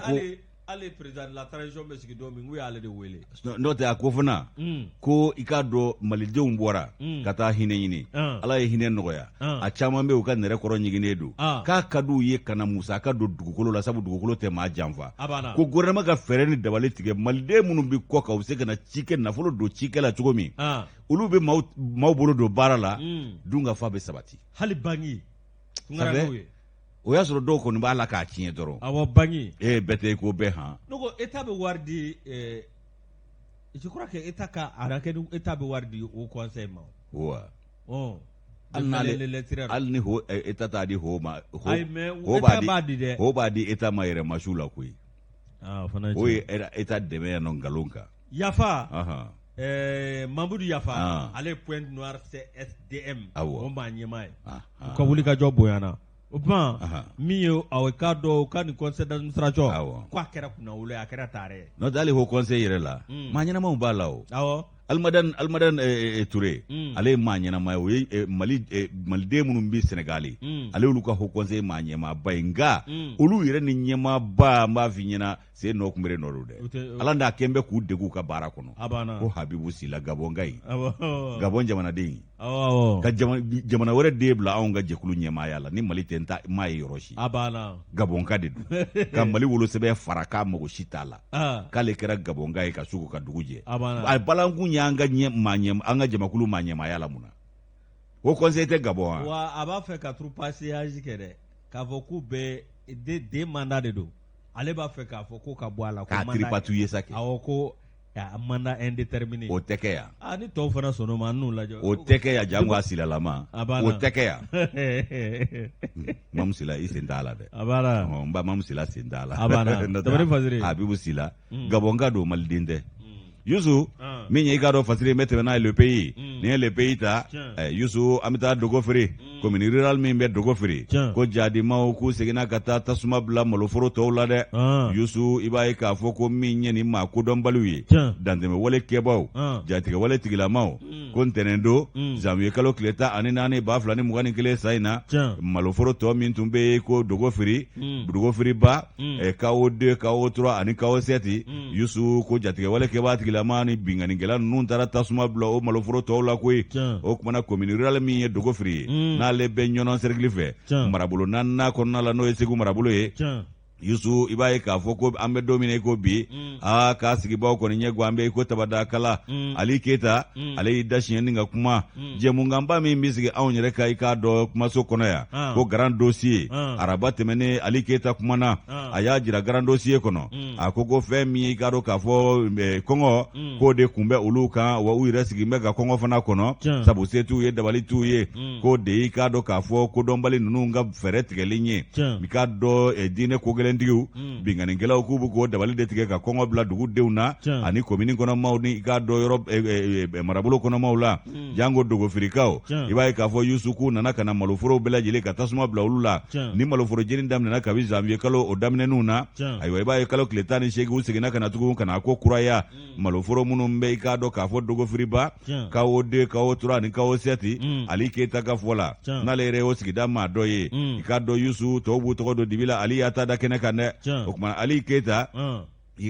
Speaker 1: ale président de la transition bɛ sigi don min k'u y'ale de wele.
Speaker 2: N'o tɛ a ko fana ko i k'a dɔn malidenw bɔra ka taa hinɛ ɲini ala ye hinɛ nɔgɔya a caman bɛ u ka nɛrɛ kɔrɔ ɲiginnen don k'a ka d'u ye ka na musaka don dugukolo la sabu dugukolo tɛ maa janfa ko gouvernement ka fɛɛrɛ ni dabali tigɛ maliden minnu bɛ kɔ kan u bɛ se ka na cikɛ nafolo don cikɛ la cogo min olu bɛ maaw bolo don baara la dun ka fa bɛ sabati.
Speaker 1: Hali banki
Speaker 2: o y'a sɔrɔ dɔw kɔni b'a la k'a tiɲɛ dɔrɔn.
Speaker 1: Awɔ banki.
Speaker 2: Bɛɛ tɛ ko bɛɛ han.
Speaker 1: Ne ko État bɛ wari di je crois que État ka arake ni État bɛ wari di au conseil ma.
Speaker 2: Wa.
Speaker 1: Hali
Speaker 2: ni État t'a di ho ma.
Speaker 1: Ayi mais État b'a di dɛ.
Speaker 2: Ho b'a di État ma yɛrɛ masiw la koyi.
Speaker 1: Fana
Speaker 2: o ye État dɛmɛ yan nɔ nkalon kan.
Speaker 1: Yafa. Mamadou Yafa ale point noir CSDM o maa ɲɛmaa ye. U ka wuli ka jɔ bonyana. O tuma min ye aw k'a dɔn u ka nin conseil d'administration ko a kɛra kunnawolo ye a kɛra taare.
Speaker 2: N'o tɛ hali ho conseil yɛrɛ la maa ɲɛnamaw b'a la o.
Speaker 1: Awɔ.
Speaker 2: Almadan Touré ale ye maa ɲɛnama ye o ye maliden minnu bɛ Sénégal ale olu ka ho conseil maa ɲɛmaaba ye nka olu yɛrɛ ni ɲɛmaaba n b'a f'i ɲɛna se nɔ kunbere nɔ don dɛ ala n'a kɛn bɛ k'u degu u ka baara kɔnɔ ko Habibu Sila Gabon ka ɲi Gabon jamanaden ka jamana wɛrɛ den bila anw ka jɛkulu ɲɛmaaya la ni Mali tɛ n ta maa ye yɔrɔ si Gabon ka de don ka Mali wolosɛbɛn fara k'a mago si t'a la k'ale kɛra Gabon ka ye ka sugu ka dugu jɛ a balankun y'an ka an ka jamakulu maa ɲɛmaaya la mun na o conseil tɛ Gabon
Speaker 1: wa a b'a fɛ ka troupassage kɛ dɛ k'a fɔ k'u bɛ den mandat de don ale b'a fɛ k'a fɔ ko ka bɔ a la
Speaker 2: k'a tripatouiller sa kɛ
Speaker 1: awɔ ko mandat indéterminé
Speaker 2: o tɛ kɛ yan
Speaker 1: ni tɔw fana sɔnn'o ma an n'u lajɛ
Speaker 2: o tɛ kɛ yan jango a silalama o tɛ kɛ yan Mamu Sila i sen t'a la dɛ n ba Mamu Sila sen t'a la Habibu Sila Gabon ka don maliden tɛ Youssou min ye i k'a dɔn fasiri n bɛ tɛmɛ n'a ye le pays ni ye le pays ta Youssou an bɛ taa dogo feere commune rurale min bɛ dogo feere ko jadimaw k'u seginna ka taa tasuma bila maloforo tɔw la dɛ Youssou i b'a ye k'a fɔ ko min ye nin maa kodɔnbaliw ye dantɛmɛwale kɛbaw jatigɛwale tigilamaw ko ntɛnɛn don janvier kalo tile 14 2021 sa in na maloforo tɔ min tun bɛ ko dogo feereba KO 2 KO 3 ani KO 7 Youssou ko jatigɛwale kɛba tigilama ni binganikɛla ninnu taara tasuma bila o maloforo tɔw la koyi o kumana commune rurale min ye dogo feere ye n'ale bɛ ɲɔnɔn cercle fɛ marabolo 4nan kɔnɔna la n'o ye Segu marabolo ye Youssou i b'a ye k'a fɔ ko an bɛ don min na i ko bi k'a sigibaw kɔni ɲɛ gan an bɛ i ko Tabadakala Ali Keyita ale y'i da siɲɛni ka kuma jɛmunganba min bɛ sigi anw yɛrɛ kan i k'a dɔn kumaso kɔnɔ yan ko grand dossier araba tɛmɛnen Ali Keyita kumana a y'a jira grand dossier kɔnɔ a ko fɛn min i k'a dɔn k'a fɔ kɔngɔ k'o de kun bɛ olu kan wa u yɛrɛ sigin bɛ ka kɔngɔ fana kɔnɔ sabu se t'u ye dabali t'u ye k'o de i k'a dɔn k'a fɔ kodɔnbali ninnu ka fɛɛrɛ tigɛli ye i k'a dɔn diinɛ ko gɛlɛntigiw binganikɛlaw k'u bɛ k'o dabali de tigɛ ka kɔngɔ bila dugudenw na ani commune kɔnɔmaw ni i k'a dɔn yɔrɔ marabolo kɔnɔmaw la jango dogofirikaw i b'a ye k'a fɔ Youssou k'u nana ka na maloforow bɛɛ lajɛlen ka tasuma bila olu la ni maloforo jeni daminɛna kabi janvier kalo o daminɛninw na ayiwa i b'a ye kalo tile 18 u seginna ka na tugun ka na ko kuraya maloforo minnu bɛ i k'a dɔn k'a fɔ dogofiriba KO 2 KO 3 ani KO 7 Ali Keyita ka fɔ la n'ale yɛrɛ y'o sigida maa dɔ ye i k'a dɔn Youssou tɔw b'u tɔgɔ don dibi la Ali y'a ta da kɛnɛ kan dɛ o kuma Ali Keyita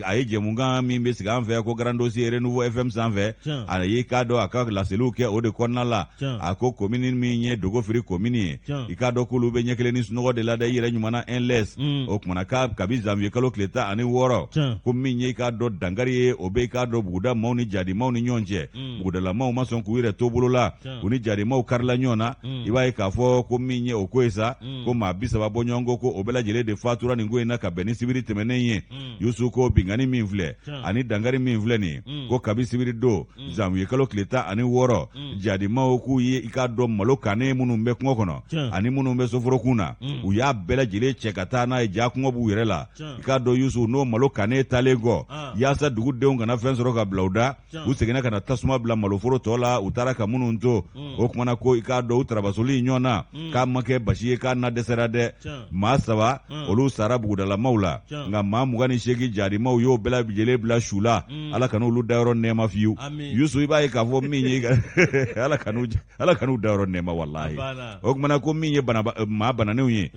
Speaker 2: a ye jɛmukan min bɛ sigi an fɛ ko Grand Dossier Renouveau FM sanfɛ a ye k'a dɔn a ka laseliw kɛ o de kɔnɔna la a ko commune min ye Dogofiri commune ye i k'a dɔn k'olu bɛ ɲɛ kelen ni sunɔgɔ de la dɛ i yɛrɛ ɲumana NLS o kumana kabi janvier kalo tile 16 ko min ye i k'a dɔn dankari ye o bɛ i k'a dɔn buguda maaw ni jadimaw ni ɲɔgɔn cɛ bugudalamaw ma sɔn k'u yɛrɛ to bolo la u ni jadimaw karila ɲɔgɔn na i b'a ye k'a fɔ ko min ye o ko ye sa ko maa 30 bɔ ɲɔgɔn ko o bɛɛ lajɛlen de fatura nin ko in na ka bɛn ni sibiri tɛmɛnen ye Yusu ko bingani min filɛ ani dankari min filɛ nin ko kabi sibiri don janvier kalo tile 16 jadimaw k'u ye i k'a dɔn malo kannen minnu bɛ kungo kɔnɔ ani minnu bɛ soforokun na u y'a bɛɛ lajɛlen cɛ ka taa n'a ye ja kungo b'u yɛrɛ la i k'a dɔn Yusu n'o malo kannen talen kɔ yaasa dugudenw kana fɛn sɔrɔ ka bila u da u seginna ka na tasuma bila maloforo tɔ la u taara ka minnu to o kumana ko i k'a dɔn u tarabasoli ɲɔgɔn na k'a ma kɛ basi ye k'a na dɛsɛra dɛ maa 3 olu sara bugudalamaw la nka maa 28 jadimaw y'o bɛɛ lajɛlen bila su la ala kana olu dayɔrɔ nɛɛma fiyewu Yusu i b'a ye k'a fɔ min ye ala kan'u dayɔrɔ nɛɛma walahi o kumana ko min ye maa bananenw ye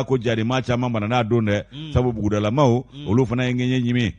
Speaker 2: ko jadima caman banana a don dɛ sabu bugudalamaw olu fana ye ŋɛɲɛ ɲimi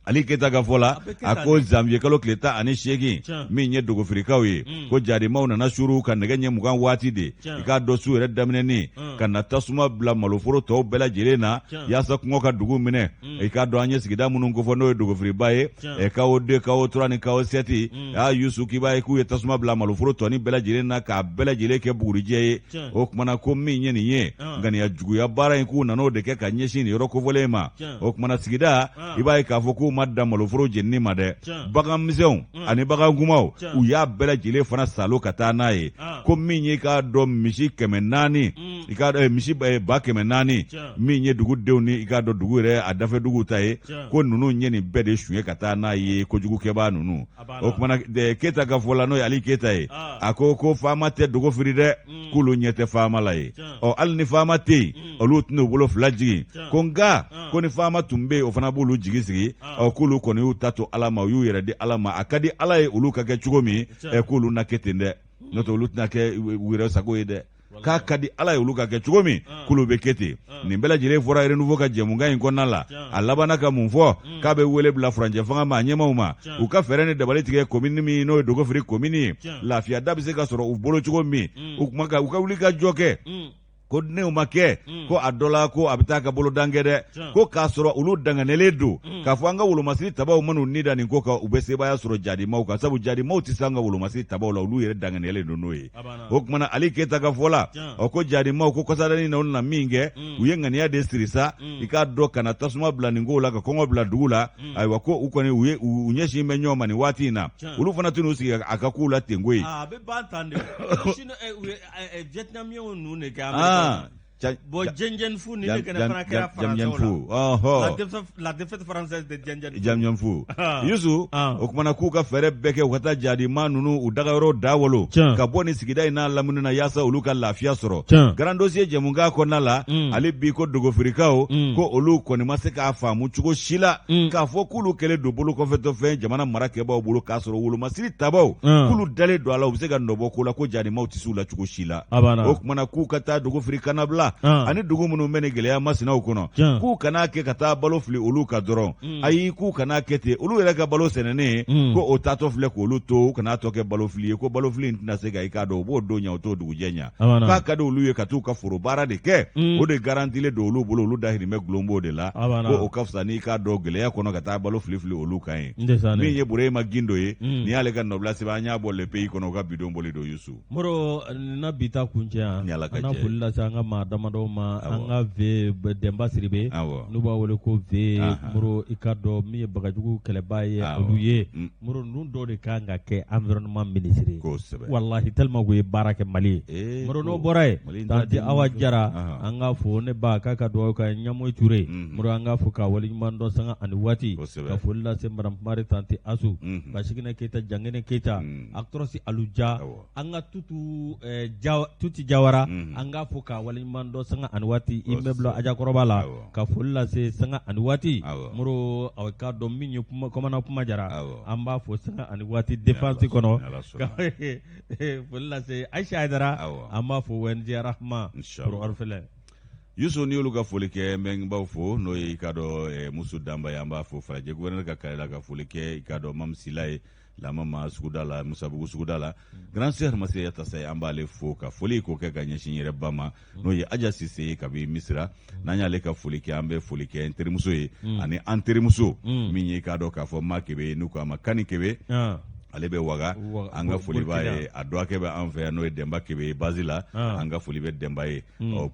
Speaker 2: Ali Keta ka fɔ la a ko janvier kalo tile 18 min ye Dogofirikaw ye ko jadimaw nana suru ka nɛgɛ ɲɛ 20 waati de i k'a dɔn su yɛrɛ daminɛni ka na tasuma bila maloforo tɔw bɛɛ lajɛlen na yaasa kɔngɔ ka dugu minɛ i k'a dɔn an ye sigida minnu kofɔ n'o ye Dogofiriba ye KO 2 KO 3 ni KO 7 Yusu k'i b'a ye k'u ye tasuma bila maloforo tɔni bɛɛ lajɛlen na k'a bɛɛ lajɛlen kɛ bugurijɛ ye o kumana ko min ye nin ye ŋaniya juguya baara in k'u nan'o de kɛ ka ɲɛsin nin yɔrɔ kofɔlen ma o kumana sigida i b'a ye k'a fɔ k'u ma da maloforo jenini ma dɛ bagan misɛnw ani bagan gumaw u y'a bɛɛ lajɛlen fana salo ka taa n'a ye ko min ye k'a dɔn misi 400 i k'a dɔn misi ba 400 min ye dugudenw ni i k'a dɔn dugu yɛrɛ a dafɛ dugu ta ye ko ninnu ye nin bɛɛ de suɲɛ ka taa n'a ye kojugukɛbaa ninnu o kumana Keta ka fɔ la n'o ye Ali Keta ye a ko faama tɛ Dogofiri dɛ k'olu ɲɛ tɛ faama la ye hali ni faama tɛ yen olu tɛna u bolo fila jigin ko nka ko ni faama tun bɛ yen o fana b'olu jigi sigi k'olu kɔni y'u ta to Ala ma u y'u yɛrɛ di Ala ma a ka di Ala ye olu ka kɛ cogo min k'olu na kɛ ten dɛ n'o tɛ olu tɛna kɛ u yɛrɛ sago ye dɛ k'a ka di Ala ye olu ka kɛ cogo min k'olu bɛ kɛ ten nin bɛɛ lajɛlen fɔra Renouveau ka jɛmukan in kɔnɔna la a labanna ka mun fɔ k'a bɛ wele bila furancɛ fanga ma a ɲɛmaw ma u ka fɛɛrɛ ni dabali tigɛ commune min n'o ye Dogofiri commune ye lafiya da bɛ se ka sɔrɔ u bolo cogo min u ka wuli ka jɔ kɛ ko n'o ma kɛ ko a dɔ la ko a bɛ taa ka bolo dan kɛ dɛ ko k'a sɔrɔ olu danganelen don k'a fɔ an ka wolomasiri tabaw man'u ni da nin ko kan u bɛ sebaaya sɔrɔ jadimaw kan sabu jadimaw tɛ se an ka wolomasiri tabaw la olu yɛrɛ danganelen don n'o ye o kumana Ali Keta ka fɔ la ko jadimaw ko kɔsadani na olu na min kɛ u ye ŋaniya de siri sa i k'a dɔn ka na tasuma bila nin ko la ka kɔngɔ bila dugu la ayiwa ko u kɔni u ɲɛsin bɛ ɲɔgɔn ma nin waati in na olu fana tɛna u sigi a ka k'u la ten ko ye
Speaker 1: a bɛ ban tan de Vietnamiyɛnw ninnu de kɛ bon Djendjen Fou ni ne fana kɛra Faransɛw la défaite française de Djendjen Fou
Speaker 2: Yusu o kumana k'u ka fɛɛrɛ bɛɛ kɛ u ka taa jadima ninnu u dagayɔrɔ dawolo ka bɔ nin sigida in n'a lamini na yaasa olu ka lafiya sɔrɔ Grand Dossier jɛmukan kɔnɔna la ale bi ko Dogofirikaw ko olu kɔni ma se k'a faamu cogo si la k'a fɔ k'olu kɛlen don bolo kɔfɛtɔfɛn jamana marakɛbaaw bolo k'a sɔrɔ wolomasiri tabaw k'ulu dalen don a la u bɛ se ka nɔbɔ ko la ko jadimaw tɛ se u la cogo si la o kumana k'u ka taa Dogofiri kanabila ani dugu minnu bɛ nin gɛlɛya masinaw kɔnɔ k'u kana kɛ ka taa balo fili olu ka dɔrɔn ayi k'u kana kɛ ten olu yɛrɛ ka balo sɛnɛnen ko o taatɔ filɛ k'olu to u kana tɔ kɛ balo fili ye ko balo fili in tɛna se ka i k'a dɔn u b'o don ɲɛ o t'o dugujɛ ɲɛ k'a ka di olu ye ka t'u ka foro baara de kɛ o de garantilen don olu bolo olu dahirimɛ gulon b'o de la ko o ka fisa n'i k'a dɔn gɛlɛya kɔnɔ ka taa balo fili fili olu kan ye min ye Burema Gindo ye ni y'ale ka nɔbila sɛbɛn an y'a bɔ le pays kɔnɔ u ka bidon boli don Yusu
Speaker 1: Moro na bita kuncɛ yan an na foli lase an ka maa damadɔ ma an ka Demba Siribe n'u b'a wele ko Moro i ka dɔn min ye bagajugu kɛlɛbaa ye olu ye Moro ninnu dɔw de kan ka kɛ environnement ministre wallahi tellement u ye baara kɛ Mali ye Moro n'o bɔra ye Tanti Awa Jara an ka fɔ ne ba k'a ka dugawu ka Ɲamoyi Ture Moro an ka fɔ ka waleɲuman dɔn sanga ani waati ka foli lase Madame Mari Tanti Asu Basiginɛ Keyita Jangene Keyita Actrice Aluja an ka Tuti Jawara an ka fɔ ka waleɲuman dɔn sanga ani waati immeuble Ajakɔrɔba la ka foli lase sanga ani waati Moro aw ka dɔn min ye kɔmana kuma jara an b'a fɔ sanga ani waati défense kɔnɔ foli lase Aisha Aidara an b'a fɔ ONG Rahma pour orphelin
Speaker 2: Yusu ni olu ka foli kɛ n b'aw fo n'o ye i ka dɔn Musu Danba ye an b'a fo Falajɛ gouverneur ka kale la ka foli kɛ i ka dɔn Mam Sila ye Lamama suguda la Musabugu suguda la Grand Sœur Masaya Tasa an b'ale fo ka foli k'o kɛ ka ɲɛsin yɛrɛ ba ma n'o ye Aja Sise ye kabi Misira n'an y'ale ka foli kɛ an bɛ foli kɛ n terimuso ye ani an terimuso min ye i ka dɔn k'a fɔ Ma Kebe n'u k'a ma Kani Kebe ale bɛ waga an ka foli b'a ye a dɔgɔkɛ bɛ an fɛ yan n'o ye Demba Kebe base la an ka foli bɛ Demba ye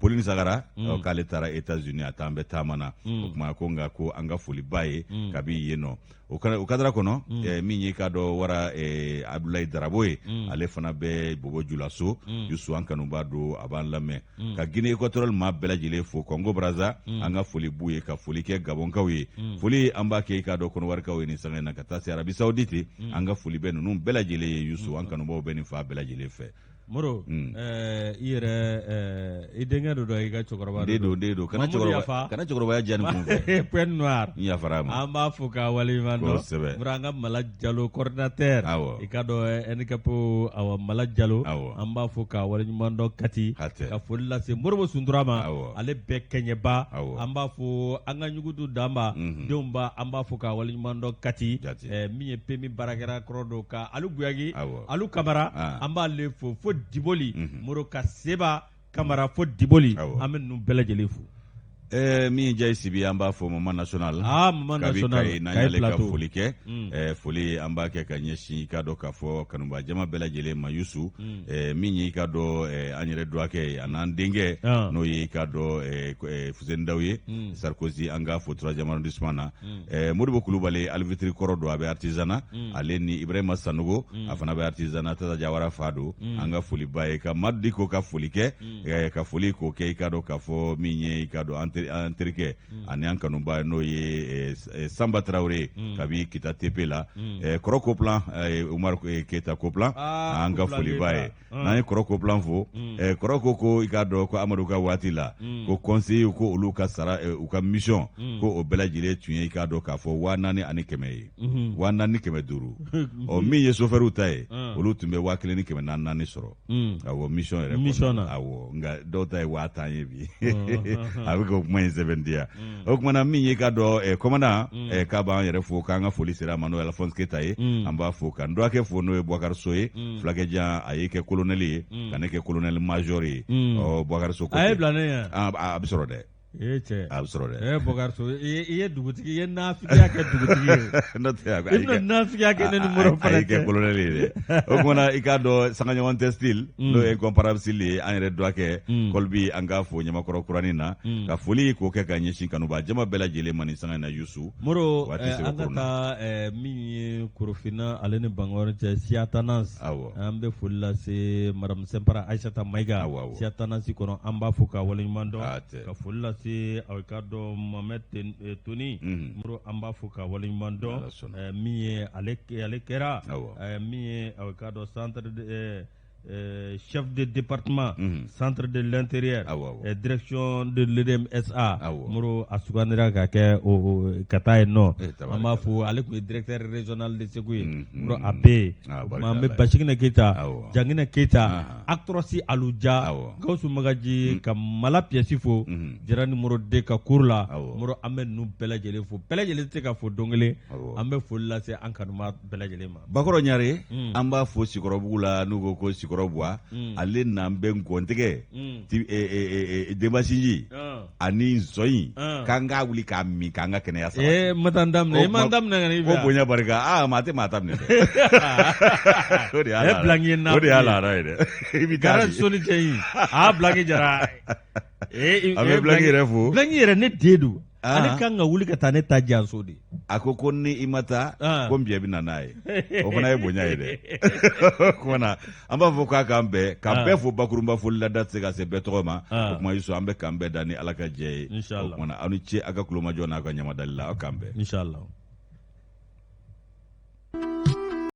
Speaker 2: Pauline Sagara k'ale taara États-Unis a t'an bɛ taama na o tuma ko nka ko an ka foli b'a ye kabi yen nɔ o kadara kɔnɔ min ye k'a dɔn wara Abdoulaye Darabo ye ale fana bɛ Bobo Julaso Yusu an kanuba don a b'an lamɛn ka Guinée équatoriale maa bɛɛ lajɛlen fo Congo Brazza an ka foli b'u ye ka foli kɛ Gabonkaw ye foli an b'a kɛ i k'a dɔn Kɔnɔwarikaw ye nin sanga in na ka taa se Arabie Saoudite an ka foli bɛ ninnu bɛɛ lajɛlen ye Yusu an kanubaw bɛ nin fa bɛɛ lajɛlen fɛ
Speaker 1: Moro i yɛrɛ i denkɛ dɔ i ka cɛkɔrɔba
Speaker 2: den don kana cɛkɔrɔbaya diya nin kun fɛ
Speaker 1: Pointe Noire
Speaker 2: n yafara ma
Speaker 1: an b'a fo k'a waleɲuman dɔn
Speaker 2: kosɛbɛ
Speaker 1: Moro an ka Mala Jalo coordinateur i ka dɔn handicap Mala Jalo an b'a fo k'a waleɲuman dɔn Kati ka foli lase Moribo Suntura ma ale bɛɛ kɛɲɛba an b'a fo an ka Ɲugudu Danba denw ba an b'a fo k'a waleɲuman dɔn Kati min ye PMI baarakɛla kɔrɔ don ka Alu Guyagi Alu Kamara an b'ale fo Diboli Moro ka Seba Kamara fo Diboli an bɛ ninnu bɛɛ lajɛlen fo
Speaker 2: min Jayi Sibi an b'a fɔ Mama National
Speaker 1: Mama National
Speaker 2: kabi n'an y'ale ka foli kɛ foli an b'a kɛ ka ɲɛsin i ka dɔn k'a fɔ kanuba jama bɛɛ lajɛlen ma Yusu min ye i ka dɔn an yɛrɛ dɔgɔkɛ ye a n'an denkɛ n'o ye i ka dɔn Fuseni Daw ye Sarkozy an ka fo 3e arrondissement na Modibo Kulubali Alvitri kɔrɔ don a bɛ artisanat ale ni Ibrahima Sanogo a fana bɛ artisanat Tata Jawara fa don an ka foli ba ye ka Madu Diko ka foli kɛ ka foli k'o kɛ i ka dɔn k'a fɔ min ye i ka dɔn an terikɛ ani an kanuba n'o ye Samba Traoré kabi Kita TP la Kɔrɔ Koplan Umar Keita Koplan an ka foli b'a ye n'an ye Kɔrɔ Koplan fo Kɔrɔ ko i ka dɔn ko Amadu ka waati la ko conseiller ko olu ka sara u ka mission ko o bɛɛ lajɛlen tun ye i ka dɔn k'a fɔ 4,400 ye 4,500 min ye chauffeur ta ye olu tun bɛ 1,400 sɔrɔ awɔ mission yɛrɛ kɔnɔ awɔ nka dɔw ta ye 10,000 ye bi a bɛ kɛ kuma in sɛbɛn diya o kumana min ye ka dɔn commandant k'a b'an yɛrɛ fo k'an ka foli sera a ma n'o ye Alphonse Keita ye an b'a fo ka n dɔgɔkɛ fo n'o ye Boubacar So ye fulakɛjan a ye kɛ colonel ye ka ne kɛ colonel major ye Boubacar So
Speaker 1: a ye bila ne yan
Speaker 2: a bɛ sɔrɔ dɛ a bɛ sɔrɔ dɛ
Speaker 1: Boubacar So i ye dugutigi i ye nafigiya kɛ dugutigi ye
Speaker 2: n'o tɛ
Speaker 1: i bɛna nafigiya kɛ ne ni Moro fana
Speaker 2: a ye kɛ colonel ye dɛ o kumana i k'a dɔn sangaɲɔgɔn tɛ style n'o ye incomparable style ye an yɛrɛ dɔgɔkɛ Kɔlibi an k'a fo Ɲamakɔrɔ kuranin na ka foli k'o kɛ ka ɲɛsin kanuba jama bɛɛ lajɛlen ma nin sanga in na Yusu
Speaker 1: Moro an ka taa min ye Korofina ale ni Bangɔrɔ cɛ Sia Tanas an bɛ foli lase Madame Sempara Aïssata Maïga Sia Tanasi kɔnɔ an b'a fo k'a waleɲuman dɔn ka foli lase aw ka dɔn Mohamed Toni Moro an b'a fo k'a waleɲuman dɔn min ye ale kɛra min ye aw ka dɔn centre de chef de département centre de l'intérieur direction de l'EDM SA Moro a sugandira ka kɛ ka taa yen nɔ an b'a fo ale tun ye directeur régional de Segu ye Moro a bɛ yen an bɛ Basigina Keita Jangina Keita Actros Aluja Gawusu Magaji ka Mala pièce fo Jɛrani Moro de ka cour la Moro an bɛ ninnu bɛɛ lajɛlen fo bɛɛ lajɛlen tɛ se ka fo don kelen an bɛ foli lase an kanuma bɛɛ lajɛlen ma
Speaker 2: Bakɔrɔ Ɲare an b'a fo Sikɔrɔbugu la n'u ko ko Sikɔrɔbuwa ale n'an bɛ nkɔntigɛ Denbasinji ani Nzɔyin k'an k'a wuli k'a min k'an ka kɛnɛya saba
Speaker 1: ma taa n daminɛ i ma n daminɛ ka n'i
Speaker 2: ko bonya barika maa tɛ maa ta minɛ dɛ o de y'a laara ye dɛ i bɛ taa
Speaker 1: di soni cɛ in a Blanky Jara
Speaker 2: a bɛ Blanky yɛrɛ fo
Speaker 1: Blanky yɛrɛ ne den don ale kan ka wuli ka taa ne ta janso de
Speaker 2: a ko ni i ma taa ko n bɛ na n'a ye o fana ye bonya ye dɛ kumana an b'a fɔ k'a k'an bɛɛ fo bakurunba foli la da tɛ se ka se bɛɛ tɔgɔ ma o kuma Yusu an bɛ k'an bɛɛ da ni Ala ka jɛ ye o kumana aw ni ce a ka kulomajɔ n'a ka ɲamadali la aw k'an bɛɛ.